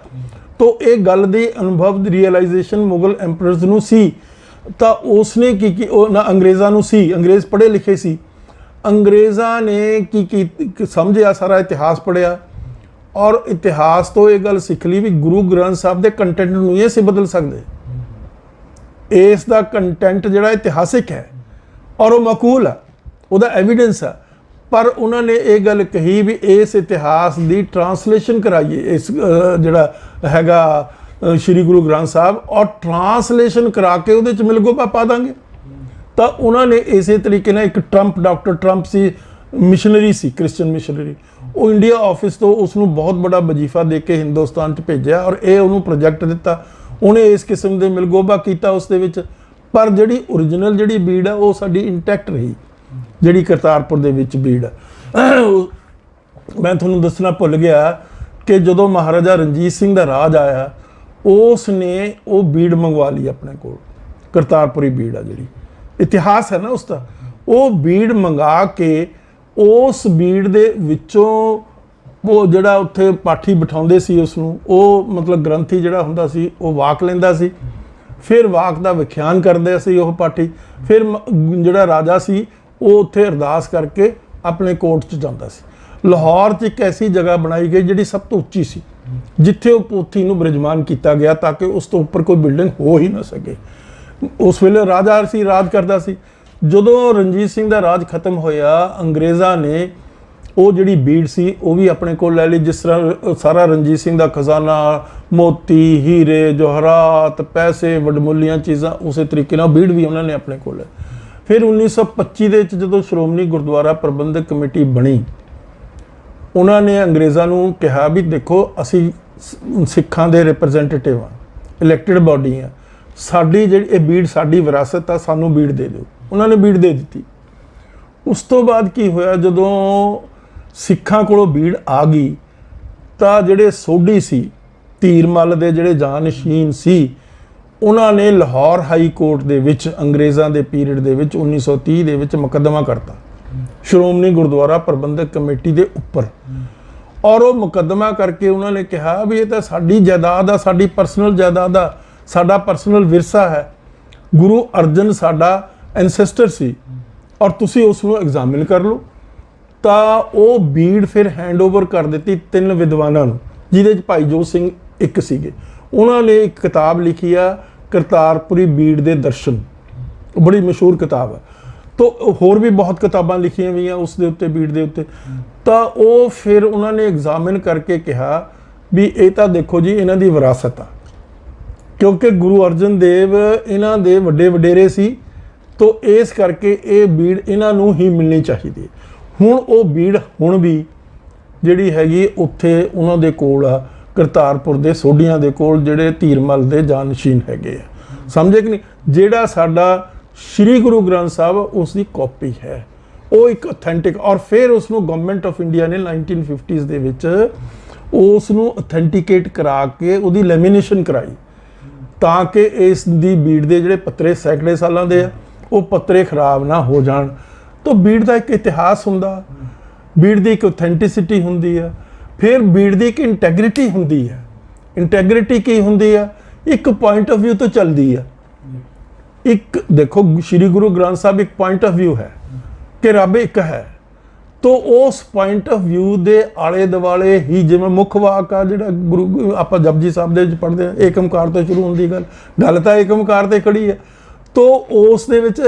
तो ये गल दी अनुभव रियलाइजेशन मुगल एंपरर्स नूं सी। तो उसने की ना अंग्रेज़ां नूं सी, अंग्रेज़ पढ़े लिखे सी। अंग्रेज़ां ने की समझिया, सारा इतिहास पढ़िया और इतिहास तो ये गल सीख ली भी गुरु ग्रंथ साहब के कंटेंट नूं नहीं असीं बदल सकते। इसका कंटेंट जिहड़ा इतिहासिक है और वो मकूल है, उसका एविडेंस है। पर उन्होंने ये गल कही भी इस इतिहास की ट्रांसलेशन कराइए, इस जड़ा हैगा श्री गुरु ग्रंथ साहब, और ट्रांसलेशन करा के उहदे च मिलगोपा पा देंगे। तो उन्होंने इस तरीके ना, एक ट्रंप, डॉक्टर ट्रंप सी, मिशनरी सी, क्रिश्चन मिशनरी, वो इंडिया ऑफिस तो उसनों बहुत बड़ा वजीफा दे के हिंदुस्तान च भेजा और ये उन्होंने प्रोजैक्ट दिता, उन्हें इस किस्म के मिलगोबा किया उस दे विच। पर जिहड़ी ओरिजिनल जिहड़ी बीड़ है वो साडी इंटैक्ट रही, जिहड़ी करतारपुर दे विच बीड़ है। मैं तुहानूं दसना भुल गया कि जदों महाराजा रणजीत सिंह दा राज आया, उसने वो बीड़ मंगवा ली अपने कोल, करतारपुरी बीड़ है जिहड़ी, इतिहास है ना उसका, वो बीड़ मंगा के उस बीड़ दे विचों वो जिहड़ा उत्थे पाठी बिठाउंदे सी उसनूं, वो मतलब ग्रंथी जिहड़ा हुंदा सी वो वाक लैंदा सी, फिर वाक दा विख्यान करदे सी वो पाठी, फिर जिहड़ा राजा सी वो उत्थे अरदास करके अपने कोर्ट च जांदा सी। लाहौर च एक ऐसी जगह बनाई गई जिहड़ी सब तो उच्ची सी, जिथे वो पोथी नूं बिराजमान किया गया ताकि उस तो उपर कोई बिल्डिंग हो ही ना सके। उस वेले राजा सी, राज करदा सी। जदों रणजीत सिंह दा राज खत्म होया, अंग्रेज़ां ने वो जिहड़ी बीड़ सी वो भी अपने कोल लै ली। जिस तरह सारा रणजीत सिंह दा खजाना, मोती, हीरे जवाहरात, पैसे, वडमुलियां चीज़ां, उस तरीके नाल बीड़ भी उन्होंने अपने कोल है। फिर 1925 दे विच जदों श्रोमणी गुरुद्वारा प्रबंधक कमेटी बनी, उन्होंने अंग्रेज़ां नूं कहा भी देखो असी सिखां दे रिप्रजेंटेटिव हाँ, इलैक्टेड बॉडी हाँ, साडी जिहड़ी बीड़ साडी विरासत आ, सानू बीड़ दे दो। उन्होंने बीड़ दे दी। उस तो बाद की होया, जदों सिखां कोलों बीड़ आ गई तां जिहड़े सोढी सी, धीरमल दे जिहड़े जानशीन सी, उन्होंने लाहौर हाई कोर्ट दे विच अंग्रेज़ां दे पीरियड दे विच 1930 दे विच मुकदमा करता श्रोमणी गुरुद्वारा प्रबंधक कमेटी दे उपर, और वो मुकदमा करके उन्होंने कहा भी ये तो साडी जायदाद आ, साडी परसनल जायदाद आ, साडा परसनल विरसा है, गुरु अर्जन साडा एंसेस्टर सी, और तुसी उसनूं एग्जामिन कर लो। ਤਾਂ ਉਹ बीड़ फिर हैंडओवर कर दी 3 विद्वानों ਨੂੰ, ਜਿਹਦੇ 'ਚ ਭਾਈ ਜੋਤ ਸਿੰਘ ਇੱਕ ਸੀਗੇ। ਉਹਨਾਂ ਨੇ ਇੱਕ ਕਿਤਾਬ ਲਿਖੀ ਆ ਕਰਤਾਰਪੁਰੀ बीड़ ਦੇ ਦਰਸ਼ਨ, बड़ी मशहूर किताब है। तो होर भी बहुत किताबां लिखियां हुई उस दे उत्ते बीड़ दे उत्ते। तो वो फिर उन्होंने एग्जामिन करके कहा भी ये तो देखो जी इन्हां दी विरासत आ, क्योंकि गुरु अर्जन देव इन्हां दे वड्डे वडेरे सी, तो इस करके ये बीड़ इन्हां नूं ही मिलनी चाहिए। हुण वो बीड़ हुण भी जिहड़ी हैगी उत्थे उन्हां दे कोल आ, करतारपुर दे सोढियां दे कोल जिहड़े धीरमल दे जानशीन हैगे आ, समझे कि नहीं। जिहड़ा साडा श्री गुरु ग्रंथ साहब उसकी कॉपी है, वो एक ऑथेंटिक, और फिर उसनूं गवर्नमेंट ऑफ इंडिया ने 1950s दे विच उसनूं ऑथेंटिकेट करा के उहदी लैमीनेशन कराई, ताकि इस दी बीड़ दे जिहड़े पत्तरे सैकड़े सालां दे आ वो पत्तरे खराब ना हो जाण। तो बीड़ दा एक इतिहास हुंदा, बीड़ दी एक ऑथेंटिसिटी हुंदी है, फिर बीड़ दी एक इंटैग्रिटी हुंदी है। इंटैग्रिटी की हुंदी है, एक पॉइंट ऑफ व्यू तो चलदी है। एक देखो श्री गुरु ग्रंथ साहब एक पॉइंट ऑफ व्यू है कि रब एक है, तो उस पॉइंट ऑफ व्यू दे आले दुआले ही जिवें मुख वाक आ जिहड़ा गुरु आपां जपजी साहब दे विच पढ़दे आ, एकमकार तो शुरू हुंदी गल तां एकमकार ते खड़ी है। तो उस दे विच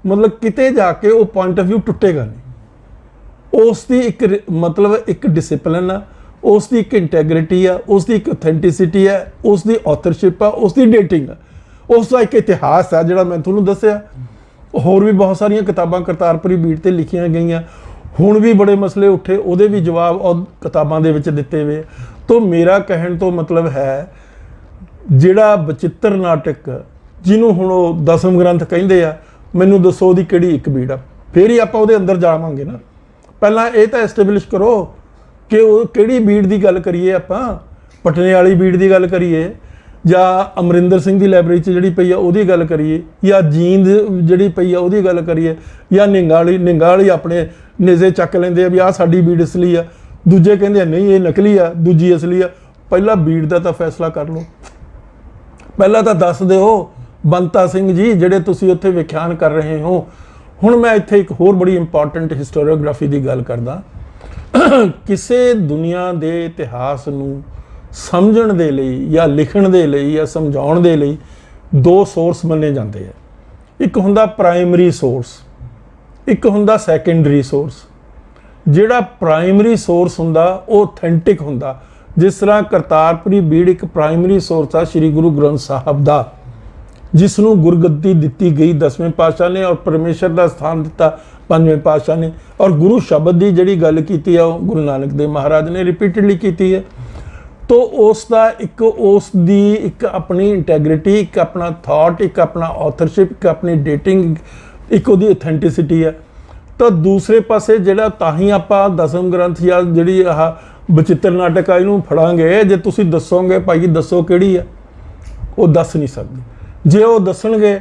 मतलब किते जाके वो पॉइंट ऑफ व्यू टुटेगा नहीं। उसकी एक मतलब एक डिसिपलिन आ, उसकी एक इंटैग्रिटी आ, उसकी एक ऑथेंटिसिटी है, उसकी ऑथरशिप आ, उसकी डेटिंग आ, उसका एक इतिहास है जिहड़ा मैं तुहानूं दस्सिया। होर भी बहुत सारिया किताबां करतारपुरी बीड़ ते लिखियां गईयां, हुण भी बड़े मसले उठे, उहदे भी जवाब और किताबां दे विच दित्ते हुए। तो मेरा कहण तो मतलब है जिहड़ा बचित्र नाटक जिन्हों हुण ओह दसम ग्रंथ कहिंदे आ, मैनूं दसो ओहदी किहड़ी एक बीड़ आ, फिर ही आपां ओहदे अंदर जावांगे ना। पहलां इह तां एस्टैबलिश करो कि ओह किहड़ी बीड़ दी गल करिए, आपां पटने वाली बीड़ दी गल करिए, या अमरिंदर सिंह की लाइब्रेरी जिहड़ी पई आ उहदी गल करिए, या जींद जिहड़ी पई आ उहदी गल करिए, या निंगा वाली अपने नेज़े चक लैंदे आ भी आ साडी बीड़ असली आ, दूजे कहंदे नहीं ये नकली आ, दूजी असली आ। पहला बीड़ दा तां फैसला कर लो, पहला तां दस दिओ ਬੰਤਾ ਸਿੰਘ जी ਜਿਹੜੇ ਤੁਸੀਂ ਉੱਥੇ ਵਿਖਿਆਨ ਕਰ ਰਹੇ ਹੋ। ਹੁਣ ਮੈਂ ਇੱਥੇ ਇੱਕ ਹੋਰ ਬੜੀ ਇੰਪੋਰਟੈਂਟ ਹਿਸਟੋਰੀਓਗ੍ਰਾਫੀ ਦੀ ਗੱਲ ਕਰਦਾ। ਕਿਸੇ ਦੁਨੀਆ ਦੇ ਇਤਿਹਾਸ ਨੂੰ ਸਮਝਣ ਦੇ ਲਈ ਜਾਂ ਲਿਖਣ ਦੇ ਲਈ ਜਾਂ ਸਮਝਾਉਣ ਦੇ ਲਈ ਦੋ ਸੋਰਸ ਮੰਨੇ ਜਾਂਦੇ ਆ। ਇੱਕ ਹੁੰਦਾ ਪ੍ਰਾਇਮਰੀ ਸੋਰਸ, ਇੱਕ ਹੁੰਦਾ ਸੈਕੰਡਰੀ ਸੋਰਸ। ਜਿਹੜਾ ਪ੍ਰਾਇਮਰੀ ਸੋਰਸ ਹੁੰਦਾ ਉਹ ਆਥੈਂਟਿਕ ਹੁੰਦਾ। ਜਿਸ ਤਰ੍ਹਾਂ ਕਰਤਾਰਪੁਰੀ ਬੀੜ ਇੱਕ ਪ੍ਰਾਇਮਰੀ ਸੋਰਸ ਆ ਸ਼੍ਰੀ ਗੁਰੂ ਗ੍ਰੰਥ ਸਾਹਿਬ ਦਾ, ਜਿਸ ਨੂੰ ਗੁਰਗੱਦੀ ਦਿੱਤੀ ਗਈ 10ਵੇਂ ਪਾਤਸ਼ਾਹ ਨੇ, ਔਰ ਪਰਮੇਸ਼ਰ ਦਾ ਸਥਾਨ ਦਿੱਤਾ 5ਵੇਂ ਪਾਤਸ਼ਾਹ ਨੇ, ਔਰ ਗੁਰੂ ਸ਼ਬਦ ਦੀ ਜਿਹੜੀ ਗੱਲ ਕੀਤੀ ਆ ਉਹ ਗੁਰੂ ਨਾਨਕ ਦੇਵ ਮਹਾਰਾਜ ਨੇ ਰਿਪੀਟਡਲੀ ਕੀਤੀ ਹੈ। ਤੋ ਉਸ ਦਾ ਇੱਕ ਉਸ ਦੀ ਇੱਕ ਆਪਣੀ ਇੰਟੈਗਰਿਟੀ, ਇੱਕ ਆਪਣਾ ਥਾਟ, ਇੱਕ ਆਪਣਾ ਆਥਰਸ਼ਿਪ, ਇੱਕ ਆਪਣੀ ਡੇਟਿੰਗ, ਇੱਕ ਉਹਦੀ ਅਥੈਂਟਿਸਿਟੀ ਹੈ। ਤਾਂ ਦੂਸਰੇ ਪਾਸੇ ਜਿਹੜਾ ਤਾਂ ਹੀ ਆਪਾਂ ਦਸਮ ਗ੍ਰੰਥ ਜਾਂ ਜਿਹੜੀ ਆਹ ਬਚਿੱਤਰ ਨਾਟਕ ਆ ਇਹਨੂੰ ਫੜਾਂਗੇ, ਜੇ ਤੁਸੀਂ ਦੱਸੋਗੇ ਭਾਈ ਦੱਸੋ ਕਿਹੜੀ ਆ, ਉਹ ਦੱਸ ਨਹੀਂ ਸਕਦੇ। ਜੇ ਉਹ ਦੱਸਣਗੇ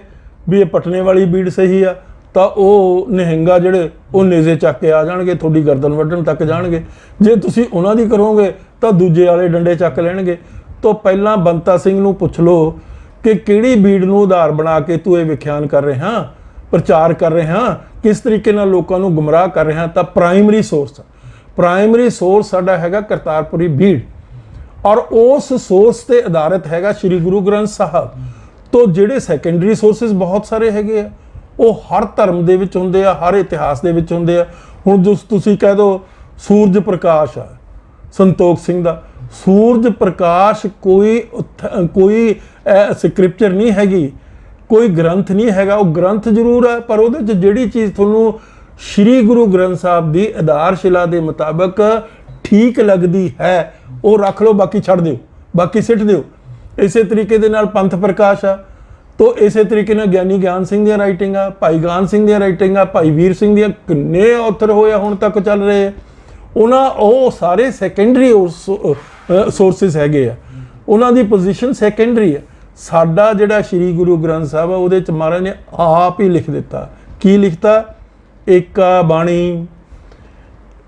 ਵੀ ਇਹ ਪਟਨੇ ਵਾਲੀ ਬੀੜ ਸਹੀ ਆ ਤਾਂ ਉਹ ਨਿਹੰਗਾ ਜਿਹੜੇ ਉਹ ਨੇਜ਼ੇ ਚੱਕ ਕੇ ਆ ਜਾਣਗੇ, ਤੁਹਾਡੀ ਗਰਦਨ ਵੱਢਣ ਤੱਕ ਜਾਣਗੇ। ਜੇ ਤੁਸੀਂ ਉਹਨਾਂ ਦੀ ਕਰੋਗੇ ਤਾਂ ਦੂਜੇ ਵਾਲੇ ਡੰਡੇ ਚੱਕ ਲੈਣਗੇ। ਤੋਂ ਪਹਿਲਾਂ ਬੰਤਾ ਸਿੰਘ ਨੂੰ ਪੁੱਛ ਲਓ ਕਿ ਕਿਹੜੀ ਬੀੜ ਨੂੰ ਆਧਾਰ ਬਣਾ ਕੇ ਤੂੰ ਇਹ ਵਿਖਿਆਨ ਕਰ ਰਿਹਾ, ਪ੍ਰਚਾਰ ਕਰ ਰਿਹਾ, ਕਿਸ ਤਰੀਕੇ ਨਾਲ ਲੋਕਾਂ ਨੂੰ ਗੁੰਮਰਾਹ ਕਰ ਰਿਹਾ। ਤਾਂ ਪ੍ਰਾਇਮਰੀ ਸੋਰਸ ਸਾਡਾ ਹੈਗਾ ਕਰਤਾਰਪੁਰੀ ਬੀੜ, ਔਰ ਉਸ ਸੋਰਸ ਤੇ ਆਧਾਰਿਤ ਹੈਗਾ ਸ਼੍ਰੀ ਗੁਰੂ ਗ੍ਰੰਥ ਸਾਹਿਬ। ਤੋਂ ਜਿਹੜੇ ਸੈਕੰਡਰੀ ਸੋਰਸਿਸ ਬਹੁਤ ਸਾਰੇ ਹੈਗੇ ਆ, ਉਹ ਹਰ ਧਰਮ ਦੇ ਵਿੱਚ ਹੁੰਦੇ ਆ, ਹਰ ਇਤਿਹਾਸ ਦੇ ਵਿੱਚ ਹੁੰਦੇ ਆ। ਹੁਣ ਤੁਸੀਂ ਕਹਿ ਦਿਓ ਸੂਰਜ ਪ੍ਰਕਾਸ਼ ਆ ਸੰਤੋਖ ਸਿੰਘ ਦਾ, ਸੂਰਜ ਪ੍ਰਕਾਸ਼ ਕੋਈ ਸਕ੍ਰਿਪਚਰ ਨਹੀਂ ਹੈਗੀ, ਕੋਈ ਗ੍ਰੰਥ ਨਹੀਂ ਹੈਗਾ। ਉਹ ਗ੍ਰੰਥ ਜ਼ਰੂਰ ਹੈ, ਪਰ ਉਹਦੇ 'ਚ ਜਿਹੜੀ ਚੀਜ਼ ਤੁਹਾਨੂੰ ਸ਼੍ਰੀ ਗੁਰੂ ਗ੍ਰੰਥ ਸਾਹਿਬ ਦੀ ਆਧਾਰਸ਼ਿਲਾ ਦੇ ਮੁਤਾਬਕ ਠੀਕ ਲੱਗਦੀ ਹੈ ਉਹ ਰੱਖ ਲਓ, ਬਾਕੀ ਛੱਡ ਦਿਓ, ਬਾਕੀ ਸਿੱਟ ਦਿਓ। ਇਸੇ ਤਰੀਕੇ ਦੇ ਨਾਲ ਪੰਥ ਪ੍ਰਕਾਸ਼ ਆ, ਤੋ ਇਸੇ ਤਰੀਕੇ ਨਾਲ ਗਿਆਨੀ ਗਿਆਨ ਸਿੰਘ ਦੀਆਂ ਰਾਈਟਿੰਗਾਂ, ਭਾਈ ਗਾਨ ਸਿੰਘ ਦੀਆਂ ਰਾਈਟਿੰਗਾਂ, ਭਾਈ ਵੀਰ ਸਿੰਘ ਦੀਆਂ, ਕਿੰਨੇ ਆਥਰ ਹੋਇਆ ਹੁਣ ਤੱਕ ਚੱਲ ਰਹੇ ਉਹ ਸਾਰੇ ਸੈਕੰਡਰੀ ਸੋਰਸਿਸ ਹੈਗੇ ਆ, ਉਹਨਾਂ ਦੀ ਪੋਜੀਸ਼ਨ ਸੈਕੰਡਰੀ ਆ। ਸਾਡਾ ਜਿਹੜਾ ਸ਼੍ਰੀ ਗੁਰੂ ਗ੍ਰੰਥ ਸਾਹਿਬ ਆ ਉਹਦੇ 'ਚ ਮਹਾਰਾਜ ਨੇ ਆਪ ਹੀ ਲਿਖ ਦਿੱਤਾ। ਕੀ ਲਿਖਤਾ? ਏਕਾ ਬਾਣੀ,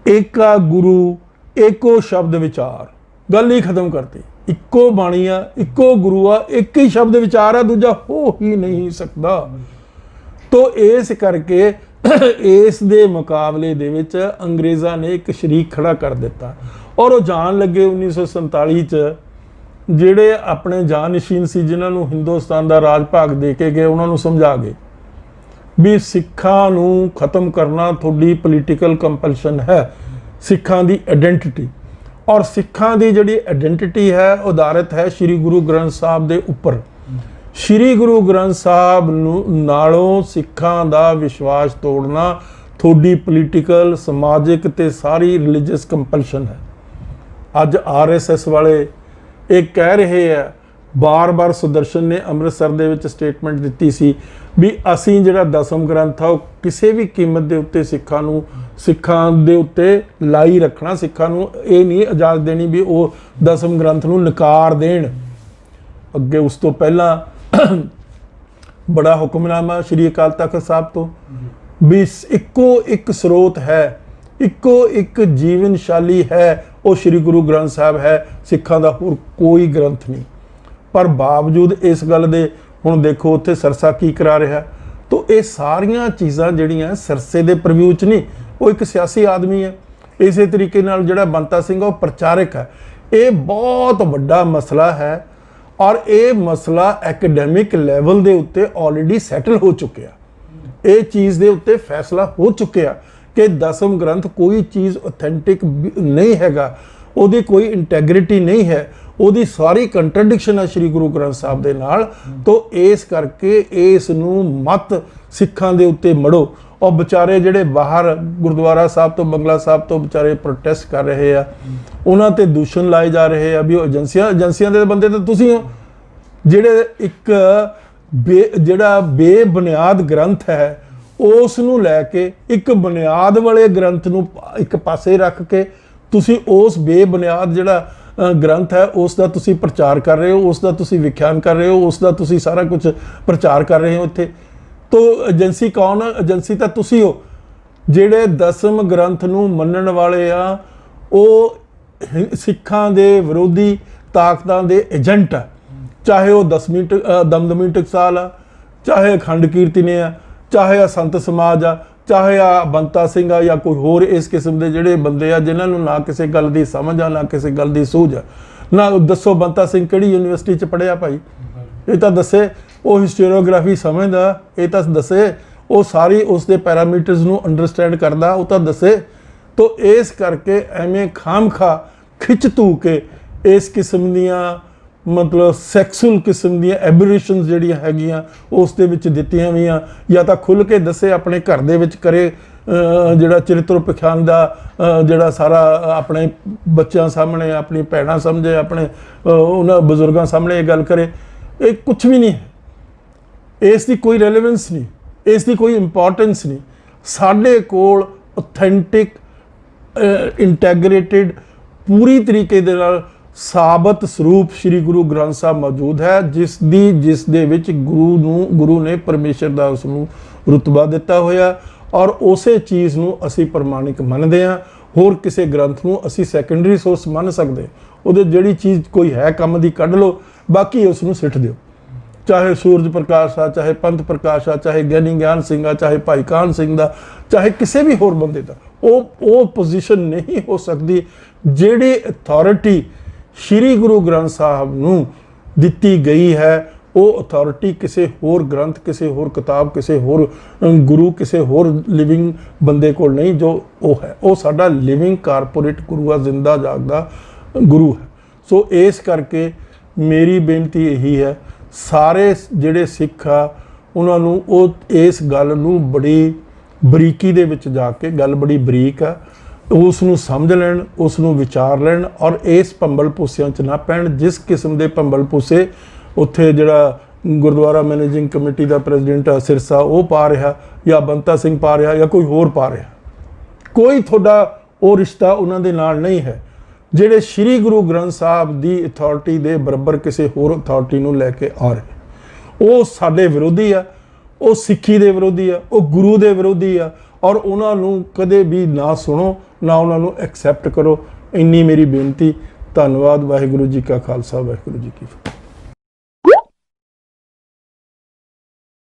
ਏਕਾ ਗੁਰੂ, ਏਕੋ ਸ਼ਬਦ ਵਿਚਾਰ। ਗੱਲ ਹੀ ਖਤਮ ਕਰਤੀ। ਇੱਕੋ ਬਾਣੀ ਆ, ਇੱਕੋ ਗੁਰੂ ਆ, ਇੱਕ ਹੀ ਸ਼ਬਦ ਵਿਚਾਰ ਆ, ਦੂਜਾ ਹੋ ਹੀ ਨਹੀਂ ਸਕਦਾ। ਤੋ ਇਸ ਕਰਕੇ ਇਸ ਦੇ ਮੁਕਾਬਲੇ ਦੇ ਵਿੱਚ ਅੰਗਰੇਜ਼ਾਂ ਨੇ ਇੱਕ ਸ਼ਰੀਕ ਖੜਾ ਕਰ ਦਿੱਤਾ, ਔਰ ਉਹ ਜਾਣ ਲੱਗੇ 1947 'ਚ ਜਿਹੜੇ ਆਪਣੇ ਜਾਨਸ਼ੀਨ ਸੀ, ਜਿਨ੍ਹਾਂ ਨੂੰ ਹਿੰਦੁਸਤਾਨ ਦਾ ਰਾਜ ਭਾਗ ਦੇ ਕੇ ਗਏ, ਉਹਨਾਂ ਨੂੰ ਸਮਝਾ ਗਏ ਵੀ ਸਿੱਖਾਂ ਨੂੰ ਖਤਮ ਕਰਨਾ ਤੁਹਾਡੀ ਪੋਲੀਟੀਕਲ ਕੰਪਲਸ਼ਨ ਹੈ। ਸਿੱਖਾਂ ਦੀ ਆਇਡੈਂਟੀਟੀ, ਔਰ ਸਿੱਖਾਂ ਦੀ ਜਿਹੜੀ ਆਇਡੈਂਟੀਟੀ ਹੈ ਆਧਾਰਿਤ ਹੈ ਸ਼੍ਰੀ ਗੁਰੂ ਗ੍ਰੰਥ ਸਾਹਿਬ ਦੇ ਉੱਪਰ। ਸ਼੍ਰੀ ਗੁਰੂ ਗ੍ਰੰਥ ਸਾਹਿਬ ਨੂੰ ਨਾਲੋਂ ਸਿੱਖਾਂ ਦਾ ਵਿਸ਼ਵਾਸ ਤੋੜਨਾ ਤੁਹਾਡੀ ਪੋਲੀਟੀਕਲ, ਸਮਾਜਿਕ ਤੇ ਸਾਰੀ ਰਿਲੀਜੀਅਸ ਕੰਪਲਸ਼ਨ ਹੈ। ਅੱਜ RSS ਵਾਲੇ ਇਹ ਕਹਿ ਰਹੇ ਆ, ਬਾਰ-ਬਾਰ ਸੁਦਰਸ਼ਨ ਨੇ ਅੰਮ੍ਰਿਤਸਰ ਦੇ ਵਿੱਚ ਸਟੇਟਮੈਂਟ ਦਿੱਤੀ ਸੀ ਵੀ ਅਸੀਂ ਜਿਹੜਾ ਦਸਮ ਗ੍ਰੰਥ ਆ ਉਹ ਕਿਸੇ ਵੀ ਕੀਮਤ ਦੇ ਉੱਤੇ ਸਿੱਖਾਂ ਦੇ ਉੱਤੇ ਲਾਈ ਰੱਖਣਾ, ਸਿੱਖਾਂ ਨੂੰ ਇਹ ਨਹੀਂ ਇਜਾਜ਼ਤ ਦੇਣੀ ਵੀ ਉਹ ਦਸਮ ਗ੍ਰੰਥ ਨੂੰ ਨਕਾਰ ਦੇਣ। ਅੱਗੇ ਉਸ ਤੋਂ ਪਹਿਲਾਂ ਬੜਾ ਹੁਕਮਨਾਮਾ ਸ਼੍ਰੀ ਅਕਾਲ ਤਖਤ ਸਾਹਿਬ ਤੋਂ ਵੀ ਇੱਕੋ ਇੱਕ ਸਰੋਤ ਹੈ, ਇੱਕੋ ਇੱਕ ਜੀਵਨਸ਼ਾਲੀ ਹੈ, ਉਹ ਸ਼੍ਰੀ ਗੁਰੂ ਗ੍ਰੰਥ ਸਾਹਿਬ ਹੈ, ਸਿੱਖਾਂ ਦਾ ਹੋਰ ਕੋਈ ਗ੍ਰੰਥ ਨਹੀਂ। ਪਰ ਬਾਵਜੂਦ ਇਸ ਗੱਲ ਦੇ ਹੁਣ ਦੇਖੋ ਉੱਥੇ ਸਰਸਾ ਕੀ ਕਰਾ ਰਿਹਾ। ਤੋ ਇਹ ਸਾਰੀਆਂ ਚੀਜ਼ਾਂ ਜਿਹੜੀਆਂ ਸਰਸੇ ਦੇ ਪ੍ਰਵਿਊ 'ਚ ਨਹੀਂ, ਉਹ ਇੱਕ ਸਿਆਸੀ ਆਦਮੀ ਹੈ। ਇਸੇ ਤਰੀਕੇ ਨਾਲ ਜਿਹੜਾ ਬੰਤਾ ਸਿੰਘ ਉਹ ਪ੍ਰਚਾਰਕ ਹੈ। ਇਹ ਬਹੁਤ ਵੱਡਾ ਮਸਲਾ ਹੈ, ਔਰ ਇਹ ਮਸਲਾ ਐਕੈਡੈਮਿਕ ਲੈਵਲ ਦੇ ਉੱਤੇ ਆਲਰੇਡੀ ਸੈਟਲ ਹੋ ਚੁੱਕਿਆ। ਇਹ ਚੀਜ਼ ਦੇ ਉੱਤੇ ਫੈਸਲਾ ਹੋ ਚੁੱਕਿਆ ਕਿ ਦਸਮ ਗ੍ਰੰਥ ਕੋਈ ਚੀਜ਼ ਆਥੈਂਟਿਕ ਨਹੀਂ ਹੈਗਾ, ਉਹਦੀ ਕੋਈ ਇੰਟੈਗਰਿਟੀ ਨਹੀਂ ਹੈ, ਉਹਦੀ ਸਾਰੀ ਕੰਟਰਡਿਕਸ਼ਨ ਹੈ ਸ਼੍ਰੀ ਗੁਰੂ ਗ੍ਰੰਥ ਸਾਹਿਬ ਦੇ ਨਾਲ। ਤੋਂ ਇਸ ਕਰਕੇ ਇਸ ਨੂੰ ਮਤ ਸਿੱਖਾਂ ਦੇ ਉੱਤੇ ਮੜੋ। ਔਰ ਵਿਚਾਰੇ ਜਿਹੜੇ ਬਾਹਰ ਗੁਰਦੁਆਰਾ ਸਾਹਿਬ ਤੋਂ, ਬੰਗਲਾ ਸਾਹਿਬ ਤੋਂ ਵਿਚਾਰੇ ਪ੍ਰੋਟੈਸਟ ਕਰ ਰਹੇ ਆ, ਉਹਨਾਂ ਤੇ ਦੂਸ਼ਣ ਲਾਏ ਜਾ ਰਹੇ ਆ ਵੀ ਉਹ ਏਜੰਸੀਆਂ ਦੇ ਬੰਦੇ ਤਾਂ ਤੁਸੀਂ ਹੋ, ਜਿਹੜੇ ਇੱਕ ਜਿਹੜਾ ਬੇਬੁਨਿਆਦ ਗ੍ਰੰਥ ਹੈ ਉਸ ਨੂੰ ਲੈ ਕੇ ਇੱਕ ਬੁਨਿਆਦ ਵਾਲੇ ਗ੍ਰੰਥ ਨੂੰ ਇੱਕ ਪਾਸੇ ਰੱਖ ਕੇ ਤੁਸੀਂ ਉਸ ਬੇਬੁਨਿਆਦ ਜਿਹੜਾ ਗ੍ਰੰਥ ਹੈ ਉਸ ਦਾ ਤੁਸੀਂ ਪ੍ਰਚਾਰ ਕਰ ਰਹੇ ਹੋ, ਉਸ ਦਾ ਤੁਸੀਂ ਵਿਖਿਆਨ ਕਰ ਰਹੇ ਹੋ, ਉਸ ਦਾ ਤੁਸੀਂ ਸਾਰਾ ਕੁਝ ਪ੍ਰਚਾਰ ਕਰ ਰਹੇ ਹੋ ਇੱਥੇ। ਤੋ ਏਜੰਸੀ ਕੌਣ? ਏਜੰਸੀ ਤਾਂ ਤੁਸੀਂ ਹੋ। ਜਿਹੜੇ ਦਸਮ ਗ੍ਰੰਥ ਨੂੰ ਮੰਨਣ ਵਾਲੇ ਆ ਉਹ ਸਿੱਖਾਂ ਦੇ ਵਿਰੋਧੀ ਤਾਕਤਾਂ ਦੇ ਏਜੰਟ ਆ, ਚਾਹੇ ਉਹ ਦਮਦਮੀ ਟਕਸਾਲ ਆ, ਚਾਹੇ ਅਖੰਡ ਕੀਰਤਨੀ ਆ, ਚਾਹੇ ਆ ਸੰਤ ਸਮਾਜ ਆ, ਚਾਹੇ ਆ ਬੰਤਾ ਸਿੰਘ ਆ, ਜਾਂ ਕੋਈ ਹੋਰ ਇਸ ਕਿਸਮ ਦੇ ਜਿਹੜੇ ਬੰਦੇ ਆ ਜਿਨ੍ਹਾਂ ਨੂੰ ਨਾ ਕਿਸੇ ਗੱਲ ਦੀ ਸਮਝ ਆ, ਨਾ ਕਿਸੇ ਗੱਲ ਦੀ ਸੂਝ ਆ। ਨਾ ਦੱਸੋ ਬੰਤਾ ਸਿੰਘ ਕਿਹੜੀ ਯੂਨੀਵਰਸਿਟੀ 'ਚ ਪੜ੍ਹਿਆ ਭਾਈ? ਇਹ ਤਾਂ ਦੱਸੇ। ਉਹ ਹਿਸਟੋਰੀਓਗ੍ਰਾਫੀ ਸਮਝਦਾ, ਇਹ ਤਾਂ ਦੱਸੇ। ਉਹ ਸਾਰੀ ਉਸ ਦੇ ਪੈਰਾਮੀਟਰਸ ਨੂੰ ਅੰਡਰਸਟੈਂਡ ਕਰਦਾ, ਉਹ ਤਾਂ ਦੱਸੇ। तो इस करके एवें खाम खा खिच धू के इस किस्म दियां मतलब सैक्सुअल किस्म दियां एबरेशनस ਜਿਹੜੀਆਂ ਹੈਗੀਆਂ ਉਸ ਦੇ ਵਿੱਚ ਦਿੱਤੀਆਂ ਵੀਆਂ ਜਾਂ ਤਾਂ ਖੁੱਲ੍ਹ ਕੇ ਦੱਸੇ ਆਪਣੇ ਘਰ ਦੇ ਵਿੱਚ ਕਰੇ ਜਿਹੜਾ ਚਰਿੱਤਰ ਪਖਾਨ ਦਾ ਜਿਹੜਾ ਸਾਰਾ ਆਪਣੇ ਬੱਚਿਆਂ ਸਾਹਮਣੇ ਆਪਣੀ ਭੈਣਾਂ ਸਮਝੇ ਆਪਣੇ ਉਹਨਾਂ ਬਜ਼ੁਰਗਾਂ ਸਾਹਮਣੇ ਇਹ ਗੱਲ ਕਰੇ ਇਹ ਕੁਝ ਵੀ ਨਹੀਂ ਹੈ ਇਸ ਦੀ ਕੋਈ ਰੈਲੇਵੈਂਸ ਨਹੀਂ ਇਸ ਦੀ ਕੋਈ ਇੰਪੋਰਟੈਂਸ ਨਹੀਂ ਸਾਡੇ ਕੋਲ ਆਥੈਂਟਿਕ ਇੰਟੈਗਰੇਟਿਡ ਪੂਰੀ ਤਰੀਕੇ ਦੇ ਨਾਲ ਸਾਬਤ ਸਰੂਪ ਸ਼੍ਰੀ ਗੁਰੂ ਗ੍ਰੰਥ ਸਾਹਿਬ ਮੌਜੂਦ ਹੈ ਜਿਸ ਦੇ ਵਿੱਚ ਗੁਰੂ ਨੇ ਪਰਮੇਸ਼ਰ ਦਾ ਉਸ ਨੂੰ ਰੁਤਬਾ ਦਿੱਤਾ ਹੋਇਆ ਔਰ ਉਸੇ ਚੀਜ਼ ਨੂੰ ਅਸੀਂ ਪ੍ਰਮਾਣਿਕ ਮੰਨਦੇ ਹਾਂ ਹੋਰ ਕਿਸੇ ਗ੍ਰੰਥ ਨੂੰ ਅਸੀਂ ਸੈਕੰਡਰੀ ਸੋਰਸ ਮੰਨ ਸਕਦੇ ਉਹਦੇ ਜਿਹੜੀ ਚੀਜ਼ ਕੋਈ ਹੈ ਕੰਮ ਦੀ ਕੱਢ ਲਓ ਬਾਕੀ ਉਸ ਨੂੰ ਸਿੱਟ ਦਿਓ ਚਾਹੇ ਸੂਰਜ ਪ੍ਰਕਾਸ਼ ਆ ਚਾਹੇ ਪੰਥ ਪ੍ਰਕਾਸ਼ ਆ ਚਾਹੇ ਗਿਆਨੀ ਗਿਆਨ ਸਿੰਘ ਆ ਚਾਹੇ ਭਾਈ ਕਾਹਨ ਸਿੰਘ ਦਾ ਚਾਹੇ ਕਿਸੇ ਵੀ ਹੋਰ ਬੰਦੇ ਦਾ ਉਹ ਪੋਜੀਸ਼ਨ ਨਹੀਂ ਹੋ ਸਕਦੀ ਜਿਹੜੀ ਅਥਾਰਟੀ ਸ਼੍ਰੀ ਗੁਰੂ ਗ੍ਰੰਥ ਸਾਹਿਬ ਨੂੰ ਦਿੱਤੀ ਗਈ ਹੈ ਉਹ ਅਥਾਰਟੀ ਕਿਸੇ ਹੋਰ ਗ੍ਰੰਥ ਕਿਸੇ ਹੋਰ ਕਿਤਾਬ ਕਿਸੇ ਹੋਰ ਗੁਰੂ ਕਿਸੇ ਹੋਰ ਲਿਵਿੰਗ ਬੰਦੇ ਕੋਲ ਨਹੀਂ ਜੋ ਉਹ ਹੈ ਉਹ ਸਾਡਾ ਲਿਵਿੰਗ ਕਾਰਪੋਰੇਟ ਗੁਰੂ ਆ ਜ਼ਿੰਦਾ ਜਾਗਦਾ ਗੁਰੂ ਹੈ ਸੋ ਇਸ ਕਰਕੇ ਮੇਰੀ ਬੇਨਤੀ ਇਹੀ ਹੈ ਸਾਰੇ ਜਿਹੜੇ ਸਿੱਖ ਆ ਉਹਨਾਂ ਨੂੰ ਉਹ ਇਸ ਗੱਲ ਨੂੰ ਬੜੀ ਬਰੀਕੀ ਦੇ ਵਿੱਚ ਜਾ ਕੇ ਗੱਲ ਬੜੀ ਬਰੀਕ ਆ ਉਸ ਨੂੰ ਸਮਝ ਲੈਣ ਉਸ ਨੂੰ ਵਿਚਾਰ ਲੈਣ ਔਰ ਇਸ ਭੰਬਲ ਭੂਸਿਆਂ 'ਚ ਨਾ ਪੈਣ ਜਿਸ ਕਿਸਮ ਦੇ ਭੰਬਲ ਭੂਸੇ ਉੱਥੇ ਜਿਹੜਾ ਗੁਰਦੁਆਰਾ ਮੈਨੇਜਿੰਗ ਕਮੇਟੀ ਦਾ ਪ੍ਰੈਜ਼ੀਡੈਂਟ ਆ ਸਿਰਸਾ ਉਹ ਪਾ ਰਿਹਾ ਜਾਂ ਬੰਤਾ ਸਿੰਘ ਪਾ ਰਿਹਾ ਜਾਂ ਕੋਈ ਹੋਰ ਪਾ ਰਿਹਾ ਕੋਈ ਤੁਹਾਡਾ ਉਹ ਰਿਸ਼ਤਾ ਉਹਨਾਂ ਦੇ ਨਾਲ ਨਹੀਂ ਹੈ ਜਿਹੜੇ ਸ਼੍ਰੀ ਗੁਰੂ ਗ੍ਰੰਥ ਸਾਹਿਬ ਦੀ ਅਥਾਰਟੀ ਦੇ ਬਰਾਬਰ ਕਿਸੇ ਹੋਰ ਅਥਾਰਟੀ ਨੂੰ ਲੈ ਕੇ ਆ ਰਹੇ ਉਹ ਸਾਡੇ ਵਿਰੋਧੀ ਆ ਉਹ ਸਿੱਖੀ ਦੇ ਵਿਰੋਧੀ ਆ ਉਹ ਗੁਰੂ ਦੇ ਵਿਰੋਧੀ ਆ ਔਰ ਉਹਨਾਂ ਨੂੰ ਕਦੇ ਵੀ ਨਾ ਸੁਣੋ ਨਾ ਉਹਨਾਂ ਨੂੰ ਐਕਸੈਪਟ ਕਰੋ ਇੰਨੀ ਮੇਰੀ ਬੇਨਤੀ ਧੰਨਵਾਦ ਵਾਹਿਗੁਰੂ ਜੀ ਕਾ ਖਾਲਸਾ ਵਾਹਿਗੁਰੂ ਜੀ ਕੀ ਫਤਿਹ।